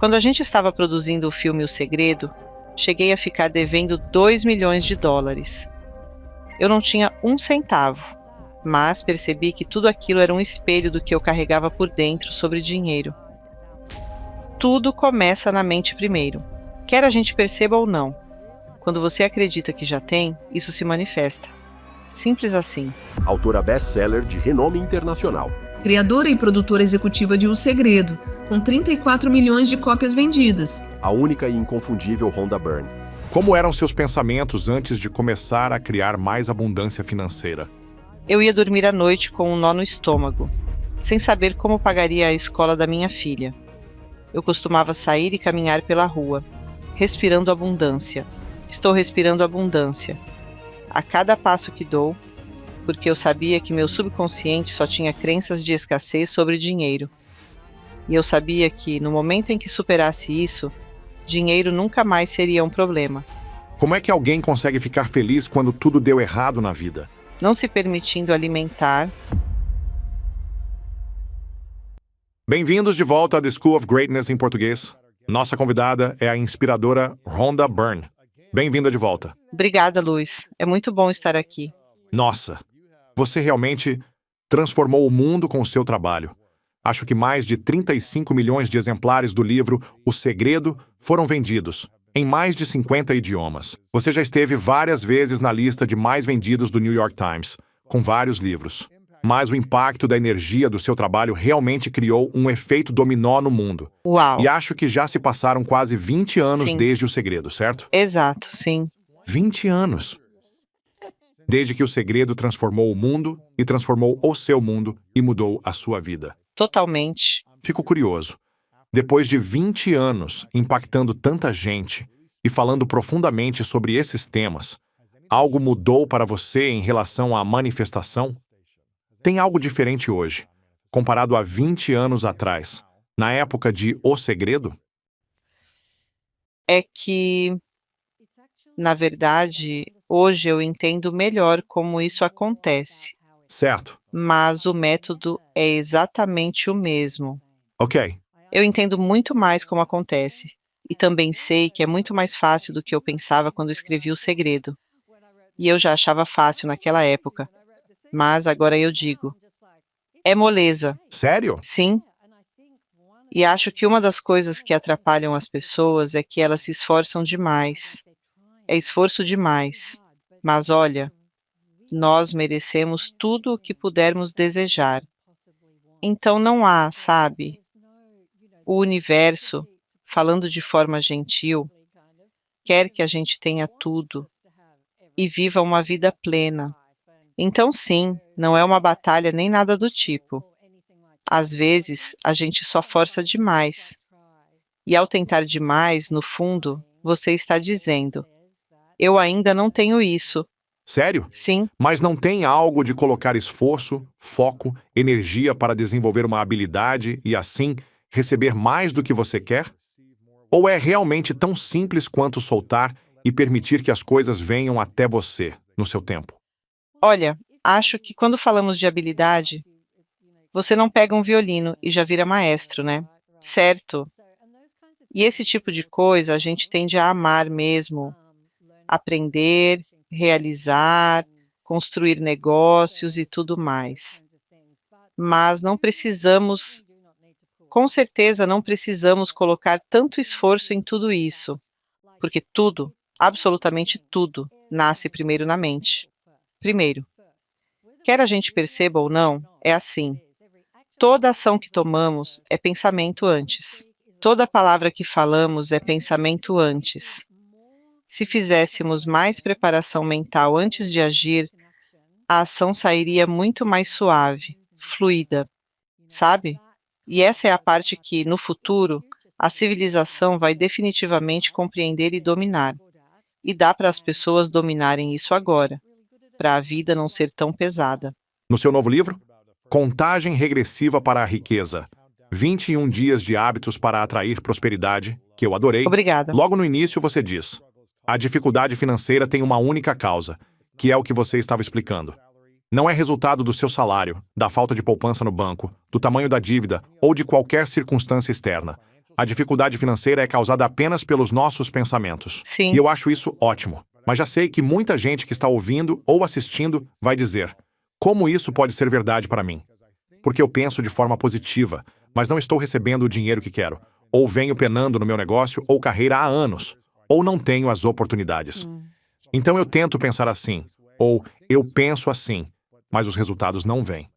Quando a gente estava produzindo o filme O Segredo, cheguei a ficar devendo 2 milhões de dólares. Eu não tinha um centavo, mas percebi que tudo aquilo era um espelho do que eu carregava por dentro sobre dinheiro. Tudo começa na mente primeiro, quer a gente perceba ou não. Quando você acredita que já tem, isso se manifesta. Simples assim. Autora best-seller de renome internacional. Criadora e produtora executiva de O Segredo, com 34 milhões de cópias vendidas. A única e inconfundível Rhonda Byrne. Como eram seus pensamentos antes de começar a criar mais abundância financeira? Eu ia dormir à noite com um nó no estômago, sem saber como pagaria a escola da minha filha. Eu costumava sair e caminhar pela rua, respirando abundância. Estou respirando abundância. A cada passo que dou, porque eu sabia que meu subconsciente só tinha crenças de escassez sobre dinheiro. E eu sabia que, no momento em que superasse isso, dinheiro nunca mais seria um problema. Como é que alguém consegue ficar feliz quando tudo deu errado na vida? Não se permitindo alimentar. Bem-vindos de volta à The School of Greatness em português. Nossa convidada é a inspiradora Rhonda Byrne. Bem-vinda de volta. Obrigada, Luiz. É muito bom estar aqui. Nossa, você realmente transformou o mundo com o seu trabalho. Acho que mais de 35 milhões de exemplares do livro O Segredo foram vendidos, em mais de 50 idiomas. Você já esteve várias vezes na lista de mais vendidos do New York Times, com vários livros. Mas o impacto da energia do seu trabalho realmente criou um efeito dominó no mundo. Uau! E acho que já se passaram quase 20 anos Sim. desde O Segredo, certo? Exato, sim. 20 anos! Desde que O Segredo transformou o mundo e transformou o seu mundo e mudou a sua vida. Totalmente. Fico curioso. Depois de 20 anos impactando tanta gente e falando profundamente sobre esses temas, algo mudou para você em relação à manifestação? Tem algo diferente hoje, comparado a 20 anos atrás, na época de O Segredo? É que, na verdade, hoje eu entendo melhor como isso acontece, Certo. mas o método é exatamente o mesmo. Ok. Eu entendo muito mais como acontece, e também sei que é muito mais fácil do que eu pensava quando escrevi O Segredo. E eu já achava fácil naquela época, mas agora eu digo, é moleza, Sério? sim. E acho que uma das coisas que atrapalham as pessoas é que elas se esforçam demais. É esforço demais. Mas olha, nós merecemos tudo o que pudermos desejar. Então não há, sabe, o universo, falando de forma gentil, quer que a gente tenha tudo e viva uma vida plena. Então sim, não é uma batalha nem nada do tipo. Às vezes, a gente só força demais. E ao tentar demais, no fundo, você está dizendo, eu ainda não tenho isso. Sério? Sim, Mas não tem algo de colocar esforço, foco, energia para desenvolver uma habilidade e, assim, receber mais do que você quer? Ou é realmente tão simples quanto soltar e permitir que as coisas venham até você, no seu tempo? olha, acho que quando falamos de habilidade, você não pega um violino e já vira maestro, né? Certo. E esse tipo de coisa a gente tende a amar mesmo, aprender, realizar, construir negócios e tudo mais. Mas não precisamos, com certeza não precisamos colocar tanto esforço em tudo isso, porque tudo, absolutamente tudo, nasce primeiro na mente. Primeiro, quer a gente perceba ou não, é assim. Toda ação que tomamos é pensamento antes. Toda palavra que falamos é pensamento antes. Se fizéssemos mais preparação mental antes de agir, a ação sairia muito mais suave, fluida, sabe? E essa é a parte que, no futuro, a civilização vai definitivamente compreender e dominar. E dá para as pessoas dominarem isso agora, para a vida não ser tão pesada. No seu novo livro, Contagem Regressiva para a Riqueza, 21 dias de hábitos para atrair prosperidade, que eu adorei. Obrigada. Logo no início você diz, a dificuldade financeira tem uma única causa, que é o que você estava explicando. Não é resultado do seu salário, da falta de poupança no banco, do tamanho da dívida ou de qualquer circunstância externa. A dificuldade financeira é causada apenas pelos nossos pensamentos. Sim. E eu acho isso ótimo. Mas já sei que muita gente que está ouvindo ou assistindo vai dizer: como isso pode ser verdade para mim? Porque eu penso de forma positiva, mas não estou recebendo o dinheiro que quero. Ou venho penando no meu negócio ou carreira há anos. Ou não tenho as oportunidades. Então eu tento pensar assim. Ou eu penso assim. Mas os resultados não vêm.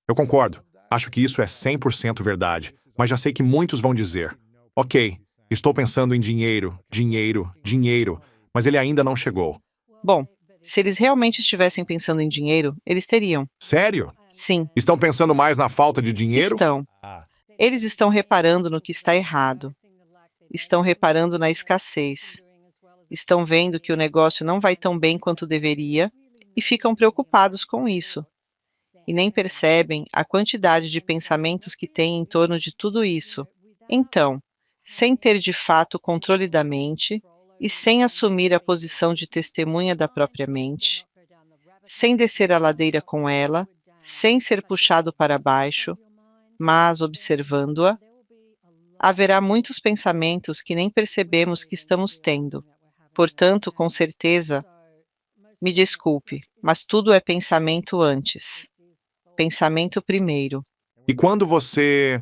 Eu concordo. Acho que isso é 100% verdade. Mas já sei que muitos vão dizer: ok, estou pensando em dinheiro, dinheiro, dinheiro. Mas ele ainda não chegou. Bom, se eles realmente estivessem pensando em dinheiro, eles teriam. Sério? Sim, Estão pensando mais na falta de dinheiro? estão. Eles estão reparando no que está errado. Estão reparando na escassez. Estão vendo que o negócio não vai tão bem quanto deveria e ficam preocupados com isso. E nem percebem a quantidade de pensamentos que têm em torno de tudo isso. Então, sem ter de fato o controle da mente e sem assumir a posição de testemunha da própria mente, sem descer a ladeira com ela, sem ser puxado para baixo, mas observando-a, haverá muitos pensamentos que nem percebemos que estamos tendo. Portanto, com certeza, me desculpe, mas tudo é pensamento antes. Pensamento primeiro. E quando você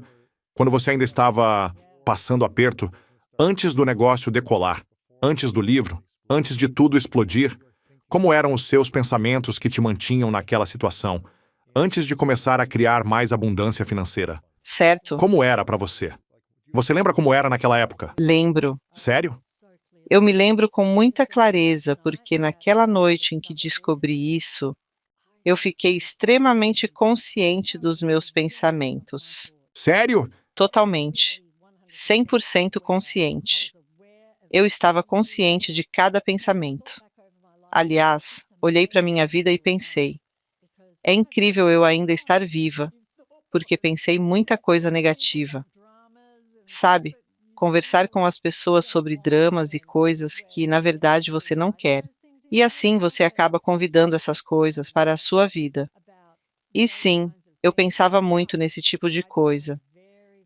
ainda estava passando aperto, antes do negócio decolar, antes do livro, antes de tudo explodir, como eram os seus pensamentos que te mantinham naquela situação, antes de começar a criar mais abundância financeira? Certo? Como era para você? Você lembra como era naquela época? Lembro. Sério? Eu me lembro com muita clareza, porque naquela noite em que descobri isso, eu fiquei extremamente consciente dos meus pensamentos. Sério? Totalmente. 100% consciente. Eu estava consciente de cada pensamento. Aliás, olhei para minha vida e pensei: é incrível eu ainda estar viva, porque pensei muita coisa negativa. Sabe, conversar com as pessoas sobre dramas e coisas que, na verdade, você não quer. E assim você acaba convidando essas coisas para a sua vida. E sim, eu pensava muito nesse tipo de coisa,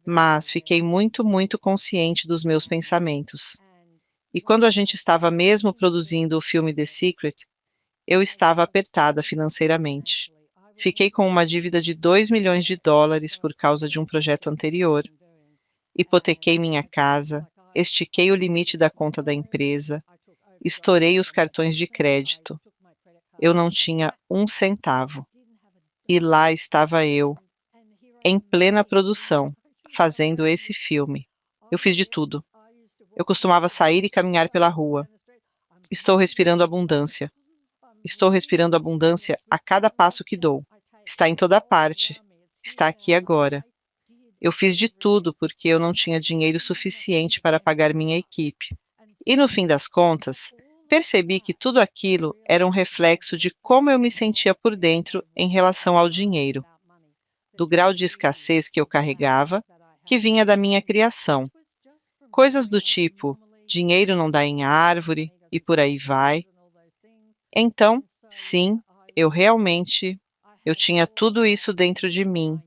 mas fiquei muito, muito consciente dos meus pensamentos. E quando a gente estava mesmo produzindo o filme The Secret, eu estava apertada financeiramente. Fiquei com uma dívida de US$ 2 milhões por causa de um projeto anterior. Hipotequei minha casa, estiquei o limite da conta da empresa, estourei os cartões de crédito. Eu não tinha um centavo. E lá estava eu, em plena produção, fazendo esse filme. Eu fiz de tudo. Eu costumava sair e caminhar pela rua. Estou respirando abundância. Estou respirando abundância a cada passo que dou. Está em toda parte. Está aqui agora. Eu fiz de tudo porque eu não tinha dinheiro suficiente para pagar minha equipe. E no fim das contas, percebi que tudo aquilo era um reflexo de como eu me sentia por dentro em relação ao dinheiro, do grau de escassez que eu carregava, que vinha da minha criação. Coisas do tipo, dinheiro não dá em árvore e por aí vai. Então, sim, eu tinha tudo isso dentro de mim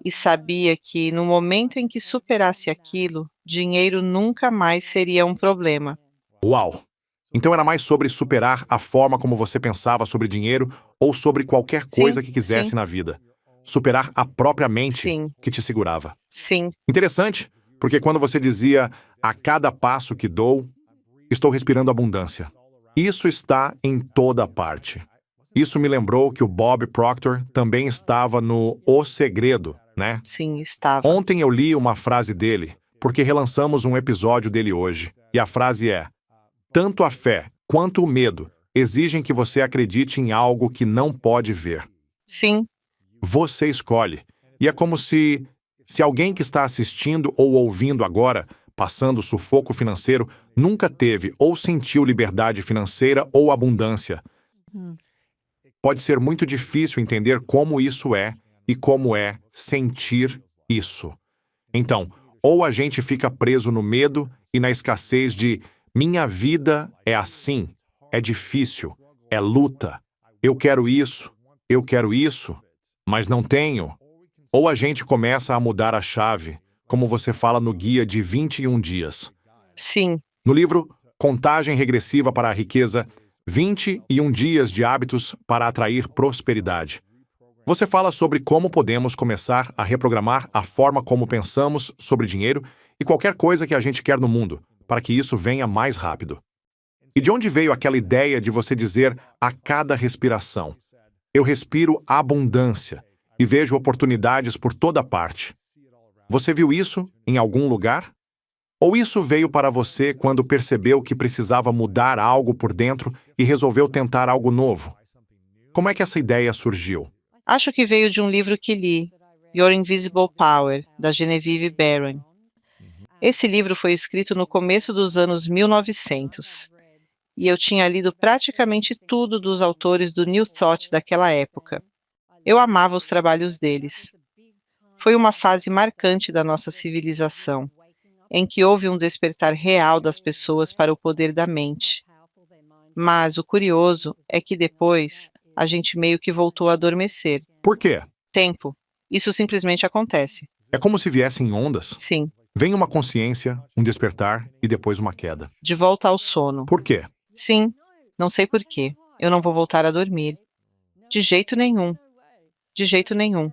e sabia que no momento em que superasse aquilo, dinheiro nunca mais seria um problema. Uau! Então era mais sobre superar a forma como você pensava sobre dinheiro ou sobre qualquer coisa que quisesse sim, na vida. Superar a própria mente sim, que te segurava. sim, Interessante, porque quando você dizia a cada passo que dou, estou respirando abundância. Isso está em toda parte. Isso me lembrou que o Bob Proctor também estava no O Segredo, né? sim, estava. Ontem eu li uma frase dele, porque relançamos um episódio dele hoje. E a frase é: tanto a fé quanto o medo exigem que você acredite em algo que não pode ver. Sim, Você escolhe. E é como se alguém que está assistindo ou ouvindo agora, passando sufoco financeiro, nunca teve ou sentiu liberdade financeira ou abundância. Pode ser muito difícil entender como isso é e como é sentir isso. Então, ou a gente fica preso no medo e na escassez de minha vida é assim, é difícil, é luta, eu quero isso, mas não tenho. Ou a gente começa a mudar a chave, como você fala no guia de 21 dias. Sim, No livro Contagem Regressiva para a Riqueza, 21 dias de hábitos para atrair prosperidade. Você fala sobre como podemos começar a reprogramar a forma como pensamos sobre dinheiro e qualquer coisa que a gente quer no mundo, para que isso venha mais rápido. E de onde veio aquela ideia de você dizer a cada respiração: eu respiro abundância e vejo oportunidades por toda parte? Você viu isso em algum lugar? Ou isso veio para você quando percebeu que precisava mudar algo por dentro e resolveu tentar algo novo? Como é que essa ideia surgiu? acho que veio de um livro que li, Your Invisible Power, da Genevieve Barron. Esse livro foi escrito no começo dos anos 1900, e eu tinha lido praticamente tudo dos autores do New Thought daquela época. Eu amava os trabalhos deles. Foi uma fase marcante da nossa civilização, em que houve um despertar real das pessoas para o poder da mente. Mas o curioso é que depois a gente meio que voltou a adormecer. Por quê? Tempo. Isso simplesmente acontece. É como se viessem ondas. Sim, Vem uma consciência, um despertar e depois uma queda. de volta ao sono. Por quê? Sim, não sei por quê. Eu não vou voltar a dormir. De jeito nenhum. De jeito nenhum.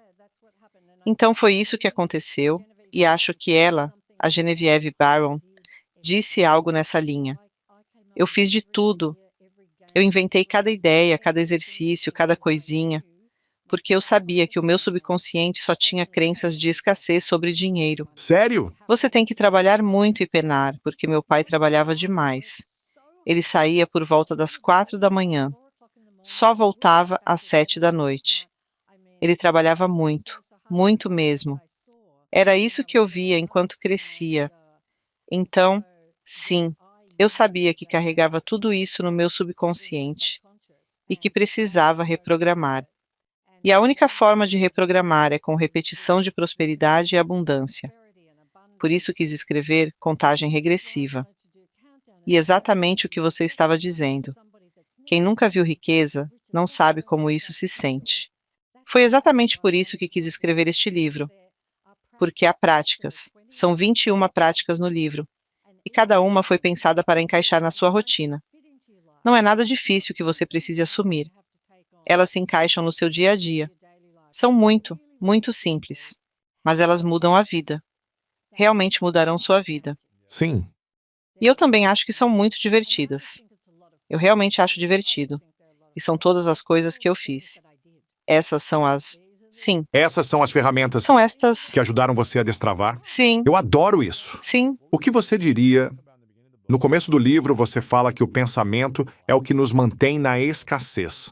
Então foi isso que aconteceu, e acho que ela, a Genevieve Barron, disse algo nessa linha. Eu fiz de tudo. Eu inventei cada ideia, cada exercício, cada coisinha, porque eu sabia que o meu subconsciente só tinha crenças de escassez sobre dinheiro. Sério? Você tem que trabalhar muito e penar, porque meu pai trabalhava demais. Ele saía por volta das 4 da manhã. Só voltava às 7 da noite. Ele trabalhava muito, muito mesmo. Era isso que eu via enquanto crescia. Então, sim, eu sabia que carregava tudo isso no meu subconsciente e que precisava reprogramar. E a única forma de reprogramar é com repetição de prosperidade e abundância. Por isso quis escrever Contagem Regressiva. E exatamente o que você estava dizendo. Quem nunca viu riqueza não sabe como isso se sente. Foi exatamente por isso que quis escrever este livro. Porque há práticas. São 21 práticas no livro. E cada uma foi pensada para encaixar na sua rotina. Não é nada difícil que você precise assumir. Elas se encaixam no seu dia a dia. São muito, muito simples. Mas elas mudam a vida. Realmente mudarão sua vida. Sim. E eu também acho que são muito divertidas. Eu realmente acho divertido. E são todas as coisas que eu fiz. Essas são as... Sim, Essas são as ferramentas são estas... que ajudaram você a destravar? Sim, Eu adoro isso. sim. O que você diria? No começo do livro, você fala que o pensamento é o que nos mantém na escassez.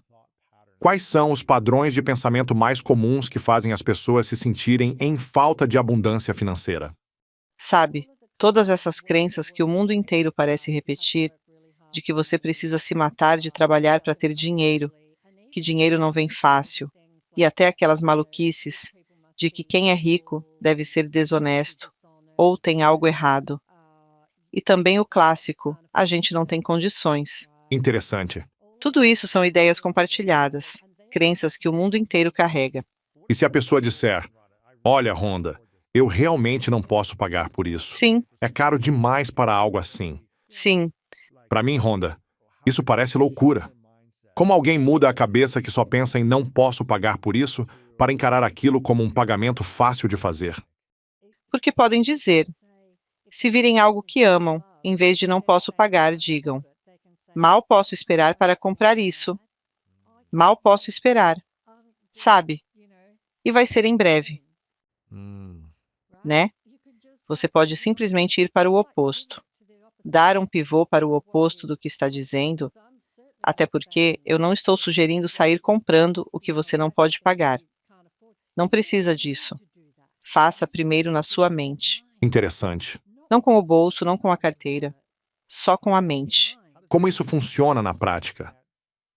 Quais são os padrões de pensamento mais comuns que fazem as pessoas se sentirem em falta de abundância financeira? Sabe, todas essas crenças que o mundo inteiro parece repetir, de que você precisa se matar de trabalhar para ter dinheiro, que dinheiro não vem fácil, e até aquelas maluquices de que quem é rico deve ser desonesto ou tem algo errado. E também o clássico, a gente não tem condições. Interessante. Tudo isso são ideias compartilhadas, crenças que o mundo inteiro carrega. E se a pessoa disser: olha, Rhonda, eu realmente não posso pagar por isso. Sim, É caro demais para algo assim. sim, Para mim, Rhonda, isso parece loucura. Como alguém muda a cabeça que só pensa em não posso pagar por isso para encarar aquilo como um pagamento fácil de fazer? porque podem dizer, se virem algo que amam, em vez de não posso pagar, digam, mal posso esperar para comprar isso. Mal posso esperar. Sabe? E vai ser em breve, né? Você pode simplesmente ir para o oposto. Dar um pivô para o oposto do que está dizendo, até porque eu não estou sugerindo sair comprando o que você não pode pagar. Não precisa disso. Faça primeiro na sua mente. Interessante. Não com o bolso, não com a carteira. Só com a mente. Como isso funciona na prática?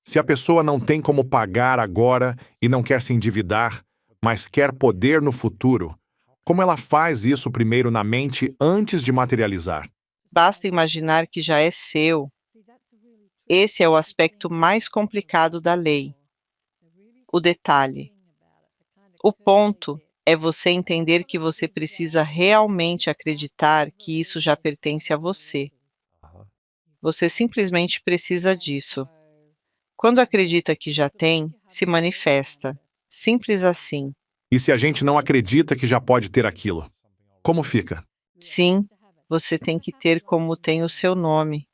Se a pessoa não tem como pagar agora e não quer se endividar, mas quer poder no futuro, como ela faz isso primeiro na mente antes de materializar? Basta imaginar que já é seu. Esse é o aspecto mais complicado da lei. O detalhe. O ponto É você entender que você precisa realmente acreditar que isso já pertence a você. Você simplesmente precisa disso. Quando acredita que já tem, se manifesta. Simples assim. E se a gente não acredita que já pode ter aquilo? Como fica? Sim, você tem que ter como tem o seu nome.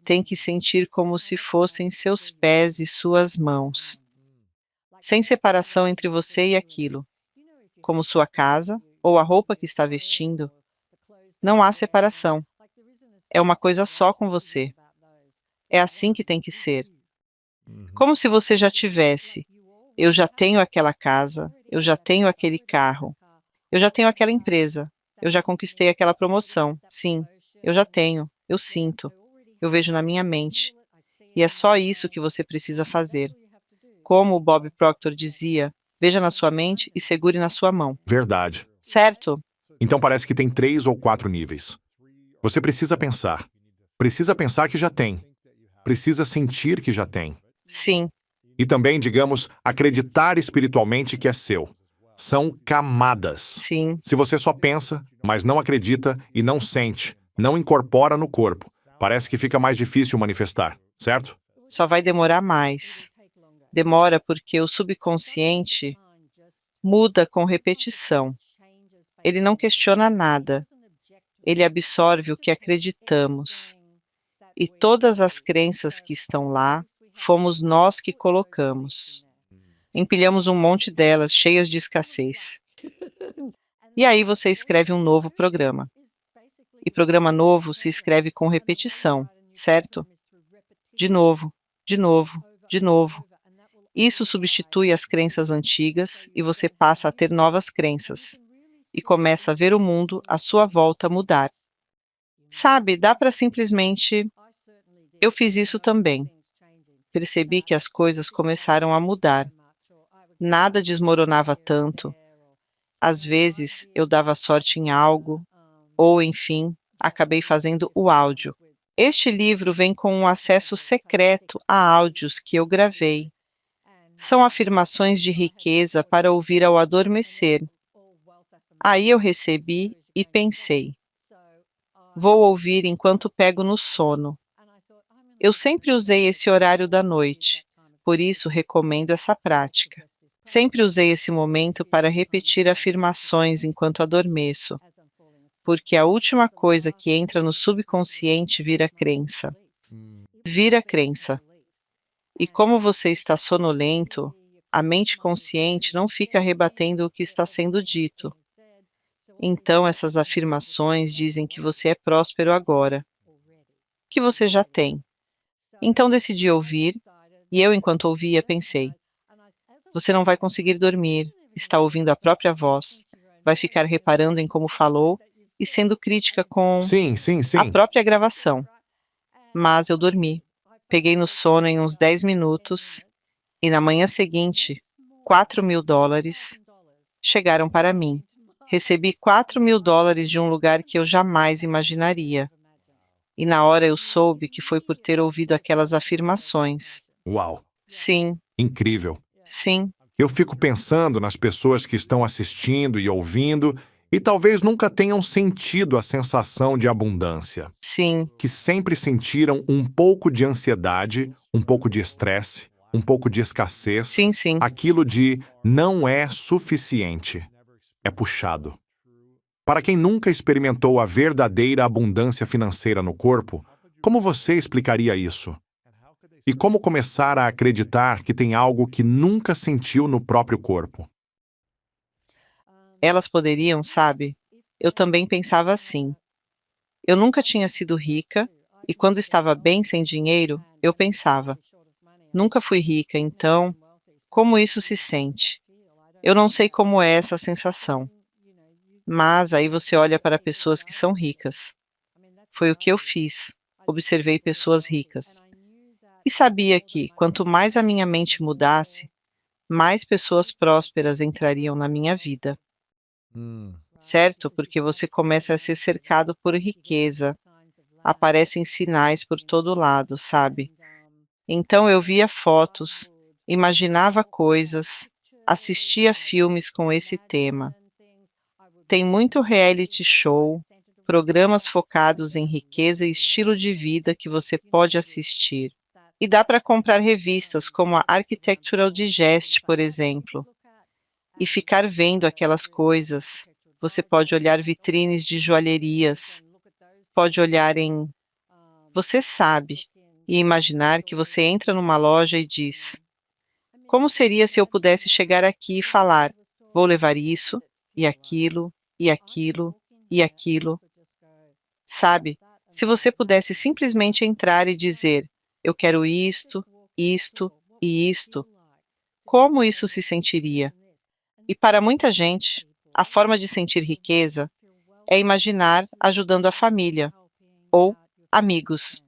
Tem que sentir como se fossem seus pés e suas mãos. Sem separação entre você e aquilo, como sua casa ou a roupa que está vestindo. Não há separação. É uma coisa só com você. É assim que tem que ser. Como se você já tivesse. Eu já tenho aquela casa, eu já tenho aquele carro, eu já tenho aquela empresa, eu já conquistei aquela promoção. Sim, eu já tenho, eu sinto, eu vejo na minha mente. E é só isso que você precisa fazer. Como o Bob Proctor dizia, veja na sua mente e segure na sua mão. Verdade. Certo? Então parece que tem 3 ou 4 níveis. Você precisa pensar. Precisa pensar que já tem. Precisa sentir que já tem. Sim, E também, digamos, acreditar espiritualmente que é seu. São camadas. sim, Se você só pensa, mas não acredita e não sente, não incorpora no corpo, parece que fica mais difícil manifestar, certo? só vai demorar mais. Demora porque o subconsciente muda com repetição. Ele não questiona nada. Ele absorve o que acreditamos. E todas as crenças que estão lá, fomos nós que colocamos. Empilhamos um monte delas, cheias de escassez. E aí você escreve um novo programa. E programa novo se escreve com repetição, certo? De novo, de novo, de novo. Isso substitui as crenças antigas e você passa a ter novas crenças. E começa a ver o mundo à sua volta mudar. Sabe, dá para simplesmente. Eu fiz isso também. Percebi que as coisas começaram a mudar. Nada desmoronava tanto. Às vezes eu dava sorte em algo, ou, enfim, acabei fazendo o áudio. Este livro vem com um acesso secreto a áudios que eu gravei. São afirmações de riqueza para ouvir ao adormecer. Aí eu recebi e pensei, vou ouvir enquanto pego no sono. Eu sempre usei esse horário da noite, por isso recomendo essa prática. Sempre usei esse momento para repetir afirmações enquanto adormeço, porque a última coisa que entra no subconsciente vira crença. Vira crença. E como você está sonolento, a mente consciente não fica rebatendo o que está sendo dito. Então, essas afirmações dizem que você é próspero agora, que você já tem. Então, decidi ouvir, e eu, enquanto ouvia, pensei: você não vai conseguir dormir, está ouvindo a própria voz, vai ficar reparando em como falou e sendo crítica com Sim, sim, a sim. própria gravação. Mas eu dormi. Peguei no sono em uns 10 minutos e na manhã seguinte, $4.000 chegaram para mim. Recebi $4.000 de um lugar que eu jamais imaginaria. E na hora eu soube que foi por ter ouvido aquelas afirmações. Uau, Sim, incrível. sim, Eu fico pensando nas pessoas que estão assistindo e ouvindo e talvez nunca tenham sentido a sensação de abundância, sim, que sempre sentiram um pouco de ansiedade, um pouco de estresse, um pouco de escassez, sim, sim. aquilo de não é suficiente. É puxado. Para quem nunca experimentou a verdadeira abundância financeira no corpo, como você explicaria isso? E como começar a acreditar que tem algo que nunca sentiu no próprio corpo? Elas poderiam, sabe? Eu também pensava assim. Eu nunca tinha sido rica e quando estava bem sem dinheiro, eu pensava, nunca fui rica, então, como isso se sente? Eu não sei como é essa sensação. Mas aí você olha para pessoas que são ricas. Foi o que eu fiz. Observei pessoas ricas. E sabia que, quanto mais a minha mente mudasse, mais pessoas prósperas entrariam na minha vida. Certo? Porque você começa a ser cercado por riqueza. Aparecem sinais por todo lado, sabe? Então eu via fotos, imaginava coisas, assistia filmes com esse tema. Tem muito reality show, programas focados em riqueza e estilo de vida que você pode assistir. E dá para comprar revistas como a Architectural Digest, por exemplo, e ficar vendo aquelas coisas. Você pode olhar vitrines de joalherias, pode olhar em... Você sabe, e imaginar que você entra numa loja e diz: como seria se eu pudesse chegar aqui e falar: vou levar isso, e aquilo, e aquilo, e aquilo? Sabe, se você pudesse simplesmente entrar e dizer: eu quero isto, isto e isto, como isso se sentiria? E para muita gente, a forma de sentir riqueza é imaginar ajudando a família ou amigos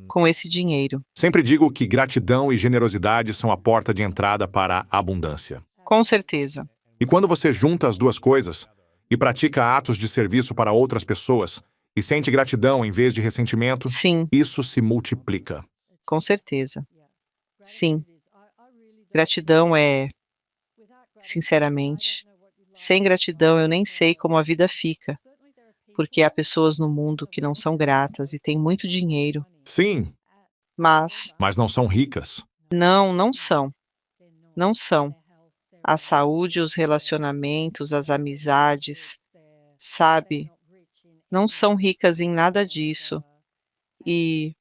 com esse dinheiro. Sempre digo que gratidão e generosidade são a porta de entrada para a abundância. Com certeza. E quando você junta as duas coisas e pratica atos de serviço para outras pessoas e sente gratidão em vez de ressentimento, Sim, isso se multiplica. com certeza. Sim. Gratidão é, sinceramente, sem gratidão eu nem sei como a vida fica, porque há pessoas no mundo que não são gratas e têm muito dinheiro, Sim, mas mas não são ricas. não são. Não são. A saúde, os relacionamentos, as amizades, sabe, não são ricas em nada disso. E,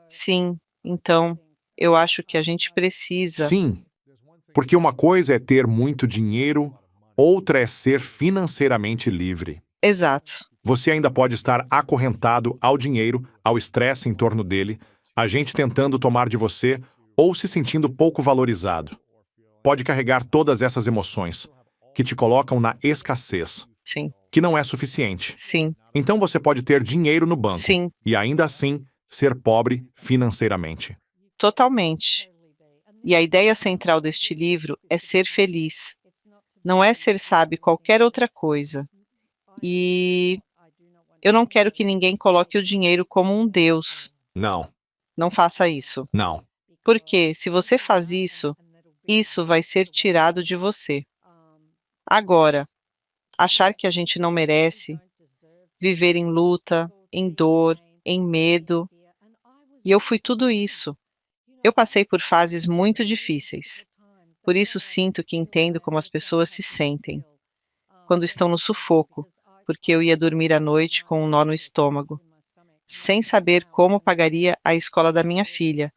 sim, então, eu acho que a gente precisa. Sim, porque uma coisa é ter muito dinheiro, outra é ser financeiramente livre. Exato. Você ainda pode estar acorrentado ao dinheiro, ao estresse em torno dele, a gente tentando tomar de você ou se sentindo pouco valorizado. Pode carregar todas essas emoções, que te colocam na escassez, Sim, que não é suficiente. sim, Então você pode ter dinheiro no banco sim, e ainda assim ser pobre financeiramente. totalmente. E a ideia central deste livro é ser feliz. Não é ser, sabe, qualquer outra coisa. E eu não quero que ninguém coloque o dinheiro como um deus. Não, Não faça isso. não. Porque se você faz isso, isso vai ser tirado de você. Agora, achar que a gente não merece, viver em luta, em dor, em medo. E eu fui tudo isso. Eu passei por fases muito difíceis. Por isso sinto que entendo como as pessoas se sentem quando estão no sufoco, porque eu ia dormir à noite com um nó no estômago, sem saber como pagaria a escola da minha filha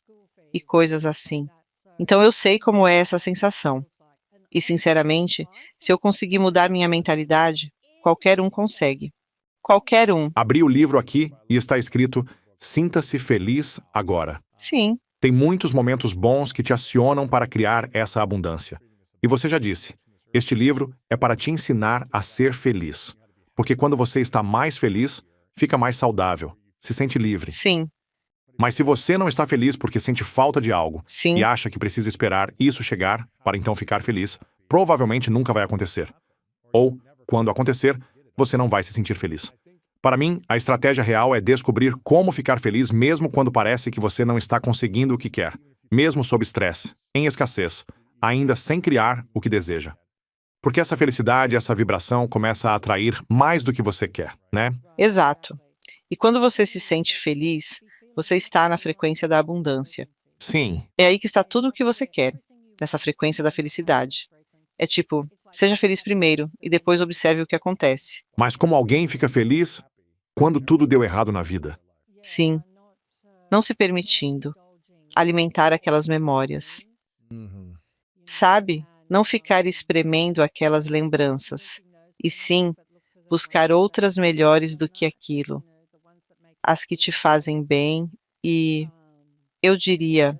e coisas assim. Então eu sei como é essa sensação. E, sinceramente, se eu conseguir mudar minha mentalidade, qualquer um consegue. Qualquer um. Abri o livro aqui e está escrito: sinta-se feliz agora. Sim, Tem muitos momentos bons que te acionam para criar essa abundância. E você já disse, este livro é para te ensinar a ser feliz. Porque quando você está mais feliz, fica mais saudável, se sente livre. sim, Mas se você não está feliz porque sente falta de algo e sim, acha que precisa esperar isso chegar para então ficar feliz, provavelmente nunca vai acontecer. Ou, quando acontecer, você não vai se sentir feliz. Para mim, a estratégia real é descobrir como ficar feliz mesmo quando parece que você não está conseguindo o que quer, mesmo sob estresse, em escassez, ainda sem criar o que deseja. Porque essa felicidade, essa vibração começa a atrair mais do que você quer, né? exato. E quando você se sente feliz, você está na frequência da abundância. Sim, É aí que está tudo o que você quer, nessa frequência da felicidade. É tipo, seja feliz primeiro e depois observe o que acontece. mas como alguém fica feliz quando tudo deu errado na vida? Sim, não se permitindo alimentar aquelas memórias. Sabe? Não ficar espremendo aquelas lembranças, e sim buscar outras melhores do que aquilo, as que te fazem bem e, eu diria,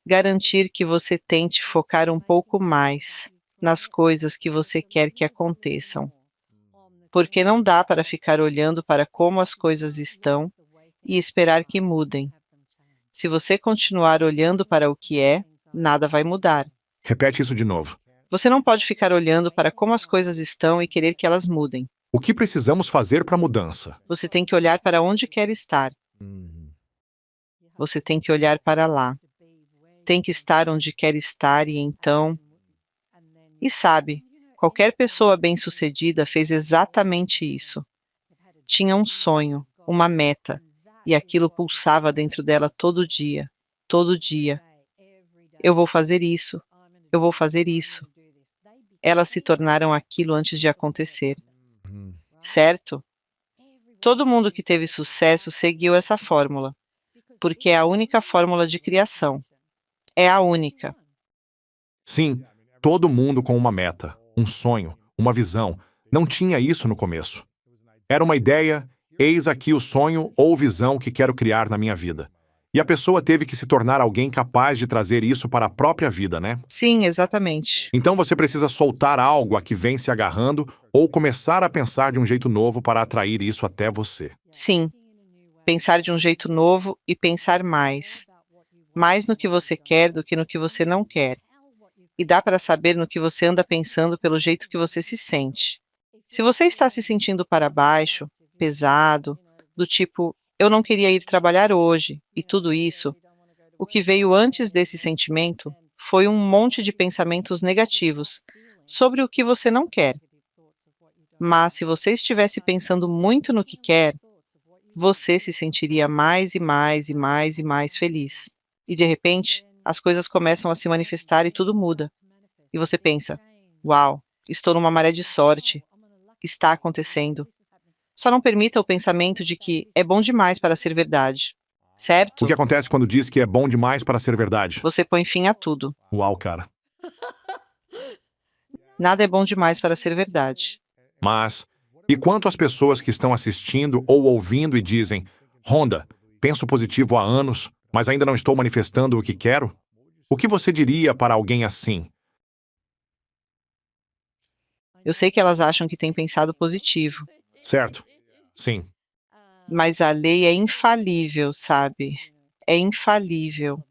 garantir que você tente focar um pouco mais nas coisas que você quer que aconteçam. Porque não dá para ficar olhando para como as coisas estão e esperar que mudem. Se você continuar olhando para o que é, nada vai mudar. Repete isso de novo. Você não pode ficar olhando para como as coisas estão e querer que elas mudem. O que precisamos fazer para a mudança? Você tem que olhar para onde quer estar. Você tem que olhar para lá. Tem que estar onde quer estar e então E sabe, qualquer pessoa bem-sucedida fez exatamente isso. Tinha um sonho, uma meta, e aquilo pulsava dentro dela todo dia, todo dia. Eu vou fazer isso, eu vou fazer isso. Elas se tornaram aquilo antes de acontecer, certo? Todo mundo que teve sucesso seguiu essa fórmula, porque é a única fórmula de criação. É a única. Sim, todo mundo com uma meta, um sonho, uma visão. Não tinha isso no começo. Era uma ideia, eis aqui o sonho ou visão que quero criar na minha vida. E a pessoa teve que se tornar alguém capaz de trazer isso para a própria vida, né? Sim, exatamente. Então você precisa soltar algo a que vem se agarrando ou começar a pensar de um jeito novo para atrair isso até você. Sim, pensar de um jeito novo e pensar mais. Mais no que você quer do que no que você não quer. E dá para saber no que você anda pensando pelo jeito que você se sente. Se você está se sentindo para baixo, pesado, do tipo, eu não queria ir trabalhar hoje, e tudo isso, o que veio antes desse sentimento foi um monte de pensamentos negativos sobre o que você não quer. Mas se você estivesse pensando muito no que quer, você se sentiria mais e mais e mais e mais feliz. E de repente, as coisas começam a se manifestar e tudo muda. E você pensa, uau, estou numa maré de sorte. Está acontecendo. Só não permita o pensamento de que é bom demais para ser verdade. Certo? O que acontece quando diz que é bom demais para ser verdade? Você põe fim a tudo. Uau, cara. Nada é bom demais para ser verdade. Mas, e quanto às pessoas que estão assistindo ou ouvindo e dizem, Honda, penso positivo há anos, mas ainda não estou manifestando o que quero? O que você diria para alguém assim? Eu sei que elas acham que têm pensado positivo, Certo? Sim. mas a lei é infalível, sabe? É infalível.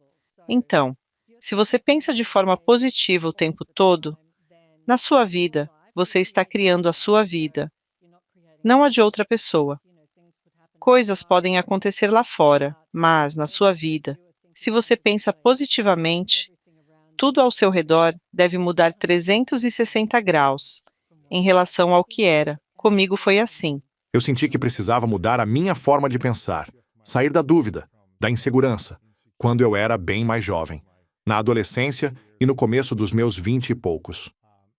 Então, se você pensa de forma positiva o tempo todo, na sua vida, você está criando a sua vida, não a de outra pessoa. Coisas podem acontecer lá fora, mas na sua vida, se você pensa positivamente, tudo ao seu redor deve mudar 360 graus em relação ao que era. Comigo foi assim. Eu senti que precisava mudar a minha forma de pensar, sair da dúvida, da insegurança, quando eu era bem mais jovem, na adolescência e no começo dos meus 20 e poucos.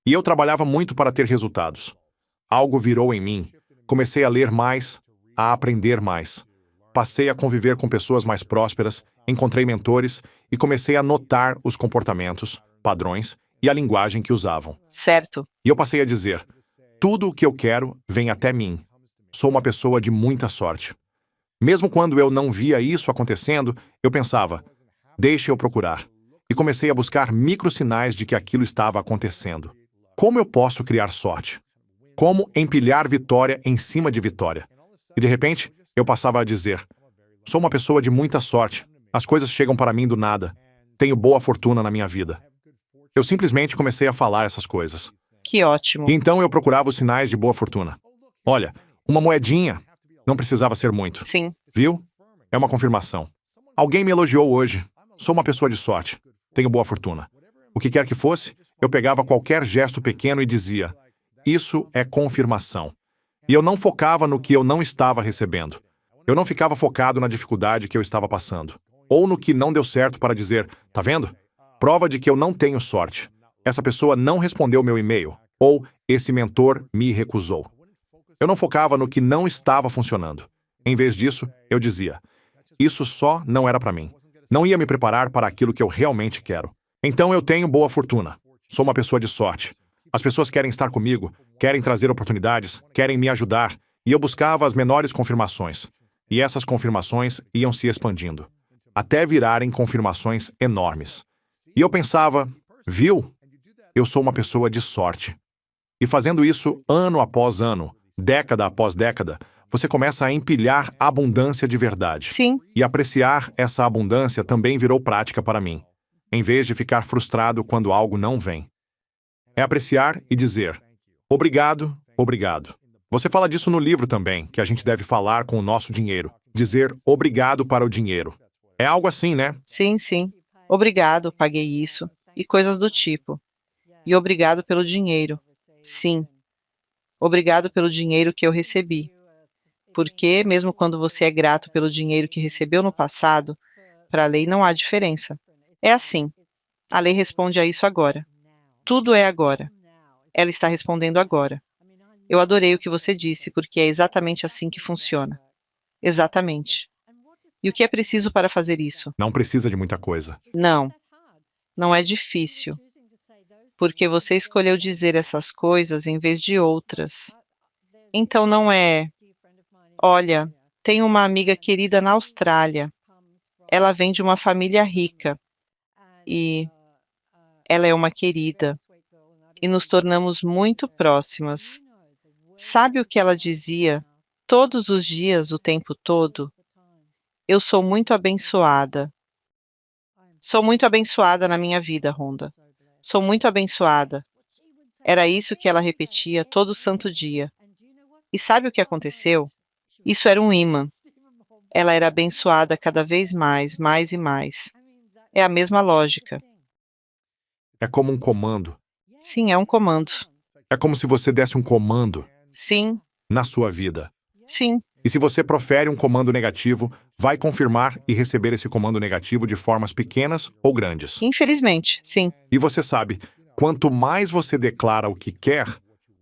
E eu trabalhava muito para ter resultados. Algo virou em mim. Comecei a ler mais, a aprender mais. Passei a conviver com pessoas mais prósperas, encontrei mentores e comecei a notar os comportamentos, padrões e a linguagem que usavam. Certo? E eu passei a dizer: tudo o que eu quero vem até mim. Sou uma pessoa de muita sorte. Mesmo quando eu não via isso acontecendo, eu pensava: deixa eu procurar. E comecei a buscar microsinais de que aquilo estava acontecendo. Como eu posso criar sorte? Como empilhar vitória em cima de vitória? E de repente, eu passava a dizer: sou uma pessoa de muita sorte. As coisas chegam para mim do nada. Tenho boa fortuna na minha vida. Eu simplesmente comecei a falar essas coisas. Que ótimo. E então eu procurava os sinais de boa fortuna. Olha, uma moedinha. Não precisava ser muito. Sim, Viu? É uma confirmação. Alguém me elogiou hoje. Sou uma pessoa de sorte. Tenho boa fortuna. O que quer que fosse, eu pegava qualquer gesto pequeno e dizia: isso é confirmação. E eu não focava no que eu não estava recebendo. Eu não ficava focado na dificuldade que eu estava passando. Ou no que não deu certo para dizer: tá vendo? Prova de que eu não tenho sorte. Essa pessoa não respondeu meu e-mail. Ou esse mentor me recusou. Eu não focava no que não estava funcionando. Em vez disso, eu dizia: isso só não era para mim. Não ia me preparar para aquilo que eu realmente quero. Então eu tenho boa fortuna. Sou uma pessoa de sorte. As pessoas querem estar comigo, querem trazer oportunidades, querem me ajudar, e eu buscava as menores confirmações. E essas confirmações iam se expandindo, até virarem confirmações enormes. E eu pensava: viu? Eu sou uma pessoa de sorte. E fazendo isso ano após ano, década após década, você começa a empilhar abundância de verdade. sim, E apreciar essa abundância também virou prática para mim, em vez de ficar frustrado quando algo não vem. É apreciar e dizer: obrigado, obrigado. Você fala disso no livro também, que a gente deve falar com o nosso dinheiro. Dizer obrigado para o dinheiro. É algo assim, né? sim, sim. Obrigado, paguei isso. E coisas do tipo. E obrigado pelo dinheiro. Sim, obrigado pelo dinheiro que eu recebi. Porque, mesmo quando você é grato pelo dinheiro que recebeu no passado, para a lei não há diferença. É assim. A lei responde a isso agora. Tudo é agora. Ela está respondendo agora. Eu adorei o que você disse, porque é exatamente assim que funciona. Exatamente. E o que é preciso para fazer isso? Não precisa de muita coisa. Não, não é difícil, porque você escolheu dizer essas coisas em vez de outras. Então não é, olha, tenho uma amiga querida na Austrália. Ela vem de uma família rica e ela é uma querida e nos tornamos muito próximas. Sabe o que ela dizia todos os dias, o tempo todo? Eu sou muito abençoada. Sou muito abençoada na minha vida, Rhonda. Sou muito abençoada. Era isso que ela repetia todo santo dia. E sabe o que aconteceu? Isso era um imã. Ela era abençoada cada vez mais, mais e mais. É a mesma lógica. É como um comando. Sim, é um comando. É como se você desse um comando Sim, na sua vida. sim, E se você profere um comando negativo, vai confirmar e receber esse comando negativo de formas pequenas ou grandes. infelizmente, sim. E você sabe, quanto mais você declara o que quer,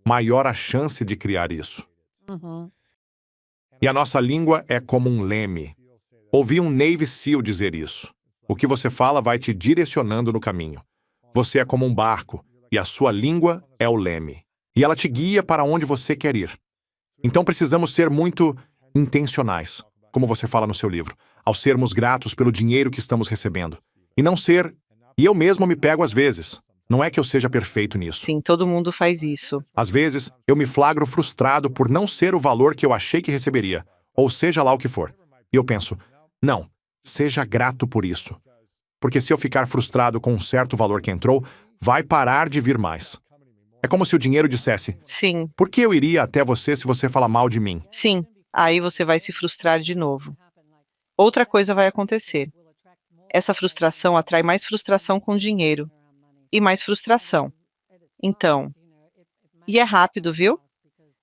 maior a chance de criar isso. E a nossa língua é como um leme. Ouvi um Navy SEAL dizer isso. O que você fala vai te direcionando no caminho. Você é como um barco, e a sua língua é o leme. E ela te guia para onde você quer ir. Então precisamos ser muito intencionais, como você fala no seu livro, ao sermos gratos pelo dinheiro que estamos recebendo. E não ser... E eu mesmo me pego às vezes. Não é que eu seja perfeito nisso. Sim, todo mundo faz isso. Às vezes, eu me flagro frustrado por não ser o valor que eu achei que receberia, ou seja lá o que for. E eu penso, não, seja grato por isso. Porque se eu ficar frustrado com um certo valor que entrou, vai parar de vir mais. É como se o dinheiro dissesse, Sim, por que eu iria até você se você fala mal de mim? sim. Aí você vai se frustrar de novo. Outra coisa vai acontecer. Essa frustração atrai mais frustração com dinheiro. E mais frustração. Então, e é rápido, viu?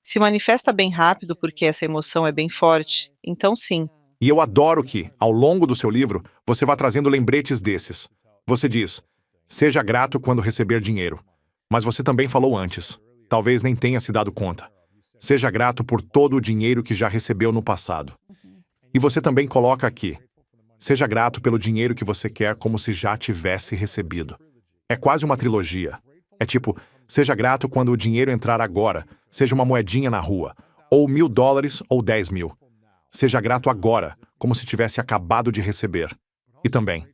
Se manifesta bem rápido porque essa emoção é bem forte. Então, sim. E eu adoro que, ao longo do seu livro, você vá trazendo lembretes desses. Você diz, seja grato quando receber dinheiro. Mas você também falou antes. Talvez nem tenha se dado conta. Seja grato por todo o dinheiro que já recebeu no passado. E você também coloca aqui. Seja grato pelo dinheiro que você quer como se já tivesse recebido. É quase uma trilogia. É tipo, seja grato quando o dinheiro entrar agora, seja uma moedinha na rua, ou $1.000 ou 10 mil. Seja grato agora, como se tivesse acabado de receber. E também,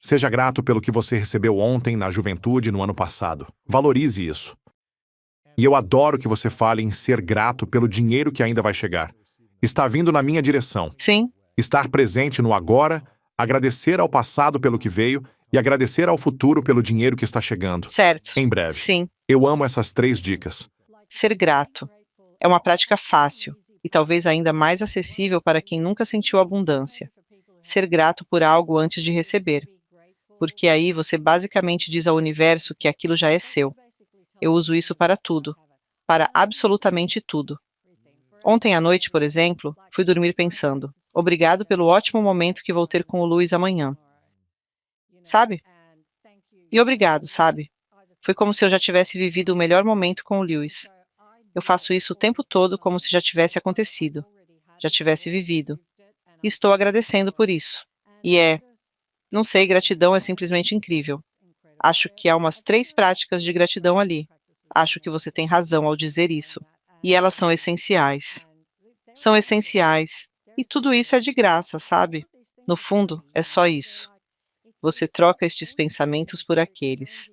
seja grato pelo que você recebeu ontem, na juventude, no ano passado. Valorize isso. E eu adoro que você fale em ser grato pelo dinheiro que ainda vai chegar. Está vindo na minha direção. Sim, Estar presente no agora, agradecer ao passado pelo que veio e agradecer ao futuro pelo dinheiro que está chegando. certo. Em breve. Sim, Eu amo essas 3 dicas. ser grato. É uma prática fácil e talvez ainda mais acessível para quem nunca sentiu abundância. Ser grato por algo antes de receber. Porque aí você basicamente diz ao universo que aquilo já é seu. Eu uso isso para tudo. Para absolutamente tudo. Ontem à noite, por exemplo, fui dormir pensando, obrigado pelo ótimo momento que vou ter com o Luiz amanhã. Sabe? E obrigado, sabe? Foi como se eu já tivesse vivido o melhor momento com o Lewis. Eu faço isso o tempo todo como se já tivesse acontecido, já tivesse vivido. E estou agradecendo por isso. E não sei, gratidão é simplesmente incrível. Acho que há umas 3 práticas de gratidão ali. Acho que você tem razão ao dizer isso. E elas são essenciais. São essenciais. E tudo isso é de graça, sabe? No fundo, é só isso. Você troca estes pensamentos por aqueles.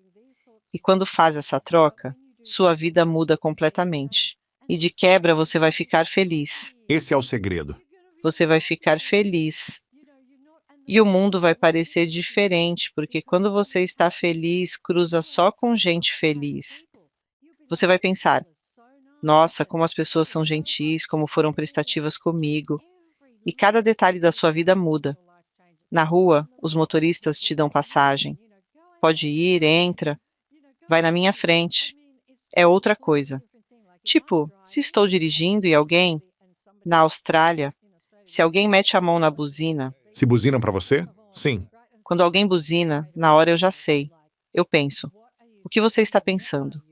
E quando faz essa troca, sua vida muda completamente. E de quebra você vai ficar feliz. Esse é o segredo. Você vai ficar feliz. E o mundo vai parecer diferente, porque quando você está feliz, cruza só com gente feliz. Você vai pensar, nossa, como as pessoas são gentis, como foram prestativas comigo. E cada detalhe da sua vida muda. Na rua, os motoristas te dão passagem. Pode ir, entra. vai na minha frente. É outra coisa. Tipo, se estou dirigindo e alguém, na Austrália, se alguém mete a mão na buzina, Se buzinam para você? Sim. quando alguém buzina, na hora eu já sei. Eu penso, o que você está pensando?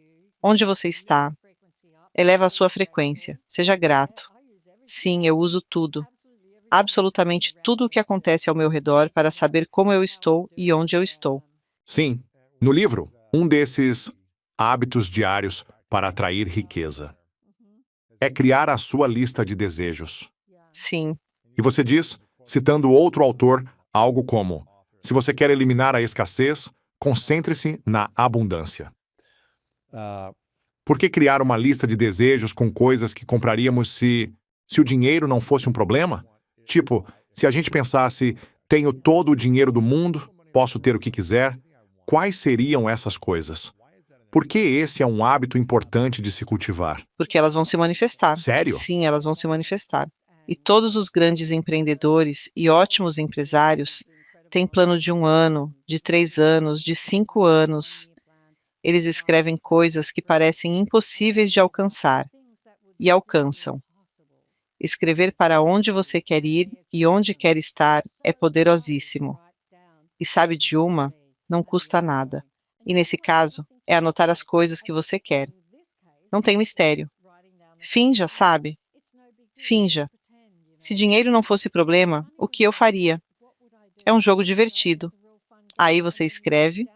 Onde você está? Eleva a sua frequência. Seja grato. Sim, eu uso tudo. Absolutamente tudo o que acontece ao meu redor para saber como eu estou e onde eu estou. Sim. No livro, um desses hábitos diários para atrair riqueza é criar a sua lista de desejos. Sim, E você diz, citando outro autor, algo como: se você quer eliminar a escassez, concentre-se na abundância. Por que criar uma lista de desejos com coisas que compraríamos se o dinheiro não fosse um problema? Tipo, se a gente pensasse, tenho todo o dinheiro do mundo, posso ter o que quiser, quais seriam essas coisas? Por que esse é um hábito importante de se cultivar? porque elas vão se manifestar. Sério? Sim, elas vão se manifestar. E todos os grandes empreendedores e ótimos empresários têm plano de 1 ano, de 3 anos, de 5 anos. Eles escrevem coisas que parecem impossíveis de alcançar e alcançam. Escrever para onde você quer ir e onde quer estar é poderosíssimo. E sabe de uma? Não custa nada. E nesse caso, é anotar as coisas que você quer. Não tem mistério. Finja, sabe? Finja. Se dinheiro não fosse problema, o que eu faria? É um jogo divertido. Aí você escreve